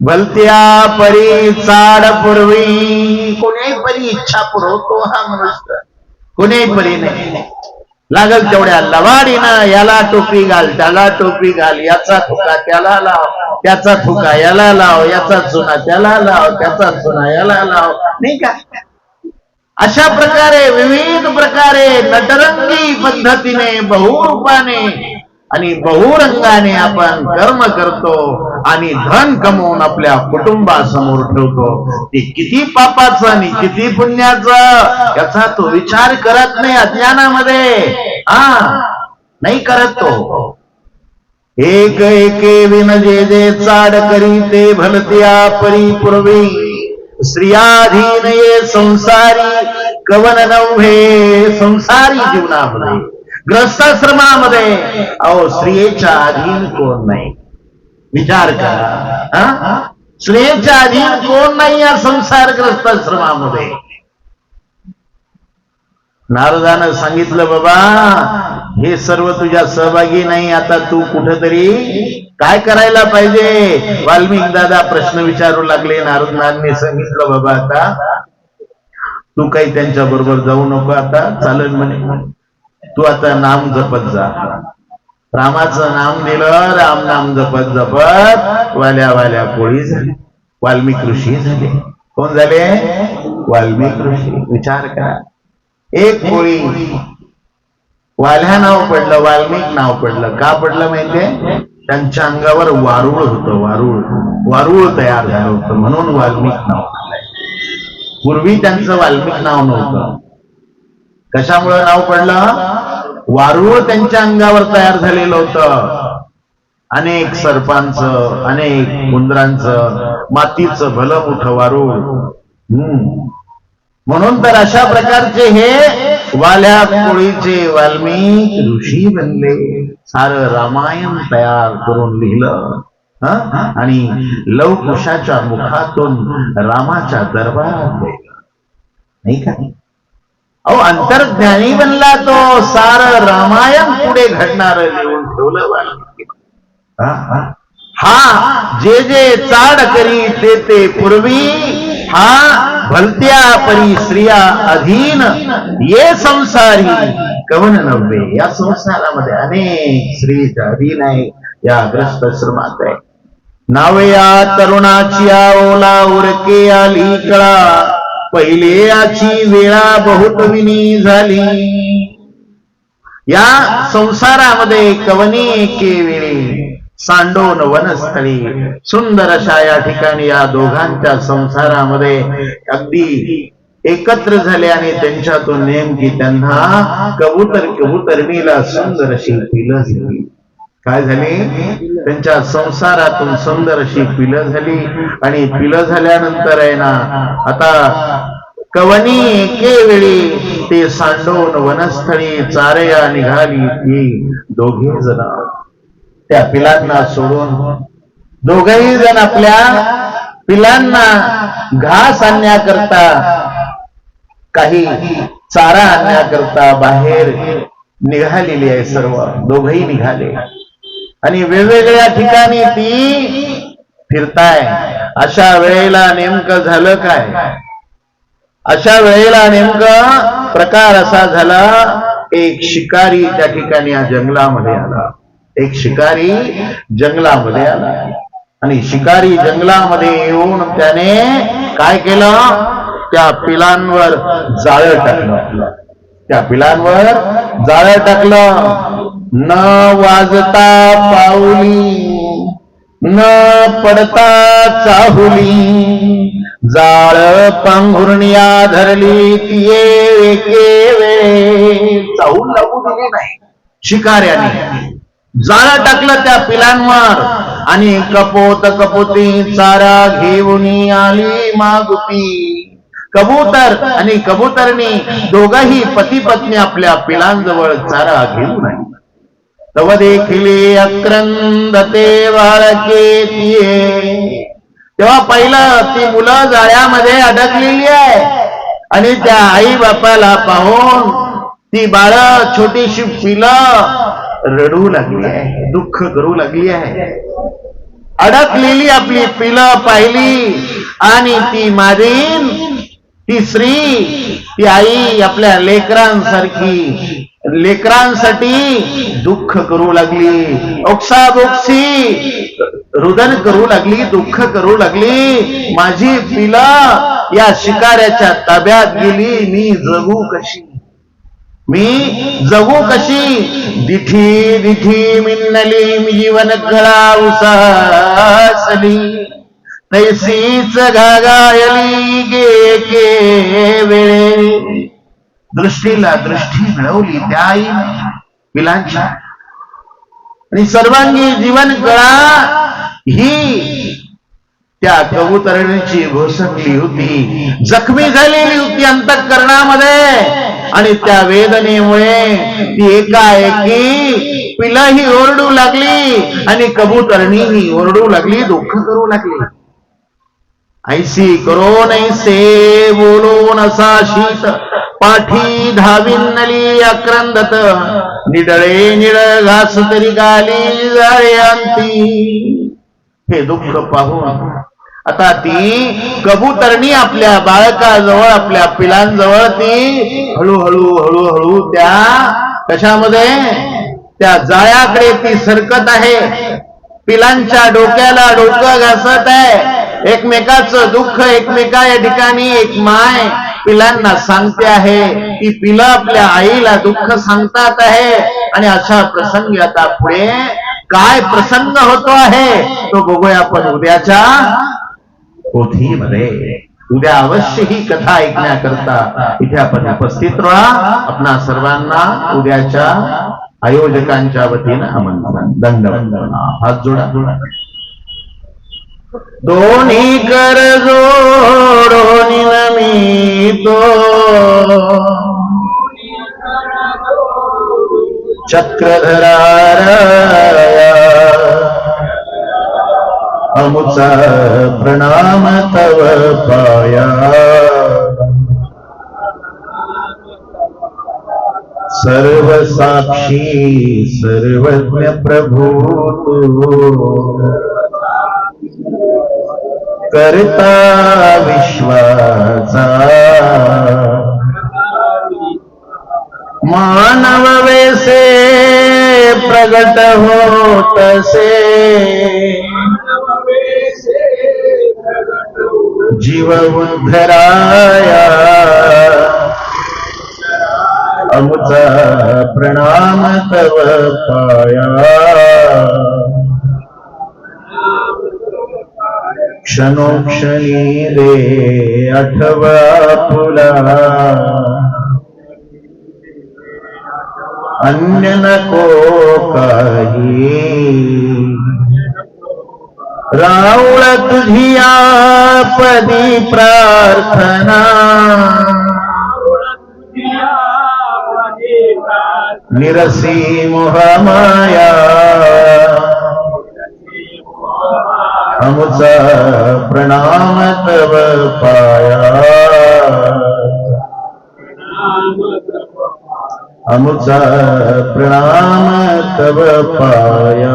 भलत्या परी चाड पूर्वी. कोण्याही परी इच्छा पुरवतो हा मनुष्य, कोण्याही परी नाही. लागल तेवढ्या लवाडीनं याला टोपी घाल, त्याला टोपी घाल, याचा ठुका त्याला लाव, त्याचा ठुका याला लाव, याचा चुना त्याला लाव, त्याचा चुना याला लाव, नाही का? अशा प्रकारे विविध प्रकारे नटरंगी पद्धतीने बहुरूपाने आणि बहुरंगाने आपण कर्म करतो आणि धन कमवून आपल्या कुटुंबासमोर ठेवतो. ते किती पापाचं आणि किती पुण्याचं याचा तो विचार करत नाही अज्ञानामध्ये. नाही करत तो. एक एके विन जे जे चाड करी ते भलत्या परी पूर्वी. स्त्रियाधीन ये संसारी कवन नव्हे. संसारी जीवनामध्ये ग्रस्ताश्रमामध्ये अहो स्त्रियेच्या अधीन कोण नाही. विचार करा, स्त्रियेच्या अधीन कोण नाही या संसारग्रस्त आश्रमामध्ये. नारदानं सांगितलं, बाबा हे सर्व तुझ्या सहभागी नाही, आता तू कुठेतरी काय करायला पाहिजे? वाल्मिक दादा प्रश्न विचारू लागले. नारदांनी सांगितलं, बाबा आता तू काही त्यांच्या बरोबर जाऊ नको, आता चालेल म्हणे, तू आता नाम जपत जा. रामाचं नाम दिलं, राम नाम जपत जपत वाल्या वाल्या कोळी झाले, वाल्मिक ऋषी झाले. कोण झाले? वाल्मिक ऋषी. विचार करा, एक कोळी वाल्या नाव पडलं, वाल्मिक नाव पडलं. का पडलं माहितीये? त्यांच्या अंगावर वारुळ होतं, वारुळ तयार झालं होतं म्हणून वाल्मिक नाव पडलंय. पूर्वी त्यांचं वाल्मिक नाव नव्हतं. कशामुळे नाव पडलं? वारुळ त्यांच्या अंगावर तयार झालेलं होतं. अनेक सर्पांचं, अनेक उंदरांचं, मातीचं भलं मोठं वारुळ. म्हणून तर अशा प्रकारचे हे वाल्या कोळीचे वाल्मिक ऋषी बनले. सारं रामायण तयार करून लिहिलं आणि लवकुशाच्या मुखातून रामाच्या दरबारात गेला, नाही का? अहो अंतर्ज्ञानी बनला तो. सारं रामायण पुढे घडणार लिहून ठेवलं वाल्मिकी. हा जे जे चाड करी ते पूर्वी, हा भलत्या परी स्त्रिया अधीन, ये संसारी कवन नव्हे. या संसारामध्ये अनेक स्त्रीच्या अधीन आहे, या ग्रस्त श्रमात आहे. नावे या तरुणाची ओला उरके आली कळा, पहिले आची वेळा बहुत विनी झाली. या संसारामध्ये कवनी एके वेळी सांडोन वनस्थळी, सुंदर अशा या ठिकाणी या दोघांच्या संसारामध्ये अगदी एकत्र झाले आणि त्यांच्यातून नेमकी त्यांना कबूतरणीला सुंदर अशी पिलं झाली. काय झाली? त्यांच्या संसारातून सुंदर अशी पिलं झाली. आणि पिलं झाल्यानंतर आहे ना, आता कवनी एके वेळी ते सांडोन वनस्थळी चारया निघाली. ती दोघे जण त्या पिलांना सोडून, दोघही जण आपल्या पिलांना घास आणण्याकरता, काही चारा आणण्याकरता बाहेर निघालेली आहे. सर्व दोघही निघाले आणि वेगवेगळ्या ठिकाणी ती फिरताय. अशा वेळेला नेमकं झालं काय? अशा वेळेला नेमकं प्रकार असा झाला, एक शिकारी त्या ठिकाणी या जंगलामध्ये आला. एक शिकारी जंगलामध्ये आला आणि शिकारी जंगलामध्ये येऊन त्याने काय केलं? त्या पिलांवर जाळं टाकलं. त्या पिलांवर जाळं टाकलं. न वाजता पाऊली, न पडता चाहुली, जाळ पांघुरण्या धरली तिये एके वेळे. चाहूल लागू दिली नाही शिकाऱ्याने. जाळं टाकलं त्या पिलांवर आणि कपोत कपोती चारा घेऊन आली मागुती. कबूतर आणि कबूतरणी दोघही पती पत्नी आपल्या पिलांजवळ चारा घेऊन आली. तव देखिले अक्रंदते बाळके तिये. तेव्हा पहिलं ती मुलं जाळ्यामध्ये अडकलेली आहे आणि त्या आई बापाला पाहून ती बाळ, छोटीशी पिलं रडू लागली आहे, दुःख करू लागली आहे. अडकलेली आपली पिलं पाहिली आणि ती मारीन, ती स्त्री, ती आई आपल्या लेकरांसाठी दुःख करू लागली, ओक्साबोक्सी रुदन करू लागली, दुःख करू लागली. माझी पिलं या शिकाऱ्याच्या ताब्यात गेली, मी जगू कशी? मी जगू कशी? दिठी दिठी मिन्नली जीवन गळा उसासली, तैसीच घागायली गे के वेळे. दृष्टीला दृष्टी मिळवली त्या आई पिलांच्या आणि सर्वांगी जीवन कळा ही त्या कबूतरणीची घोसकली होती, जखमी झालेली होती अंतःकरणामध्ये. आणि त्या वेदनेमुळे ती एकाएकी पिलंही ओरडू लागली आणि कबूतरणीही ओरडू लागली, दुःख करू लागली. ऐसी करो नैसे बोलून असा शीत, पाठी धाविन्नली आक्रंदत, निडळे निड घास तरी गाली जाळे अंती. हे दुःख पाहून आता ती कबूतरणी आपल्या बाळकाजवळ, आपल्या पिलांजवळ ती हळूहळू हळूहळू त्या कशामध्ये, त्या जाळ्याकडे ती सरकत आहे. पिलांच्या डोक्याला डोकं घासत आहे. एकमेकाचं दुःख एकमेका या ठिकाणी एक माय पिलांना सांगते आहे. ती पिलं आपल्या आईला दुःख सांगतात आहे. आणि अशा प्रसंगी आता पुढे काय प्रसंग होतो आहे तो बघूया आपण उद्याच्या पोथीमध्ये. उद्या अवश्य ही कथा ऐकण्याकरता इथे आपण उपस्थित राहा. आपणा सर्वांना उद्याच्या आयोजकांच्या वतीनं आमंत्रण. दंडवंदना. हात जोडा. दोन्ही कर जोडून नमितो, चक्रधरारया अमुचा प्रणाम तव पाया. सर्व साक्षी सर्वज्ञ प्रभू तू, करता विश्वाचा मानव वेसे प्रगट होतसे जीव उद्धराया अमुचा प्रणाम तव पाया क्षणोक्षणी रे आठवा तुला अन्य नको काही राऊळ तुझिया पदी प्रार्थना निरसी मोहमाया अमुचा प्रणाम तव पाया अमुचा प्रणाम तव पाया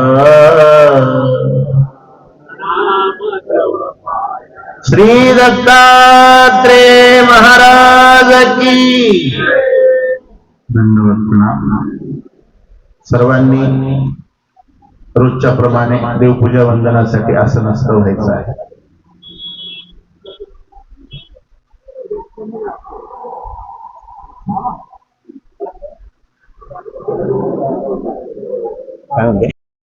श्री दत्तात्रेय महाराज की दंडवत प्रणाम. सर्वांनी रोजच्या प्रमाणे देवपूजा वंदनासाठी आसनस्थ व्हायचं आहे. काय म्हणते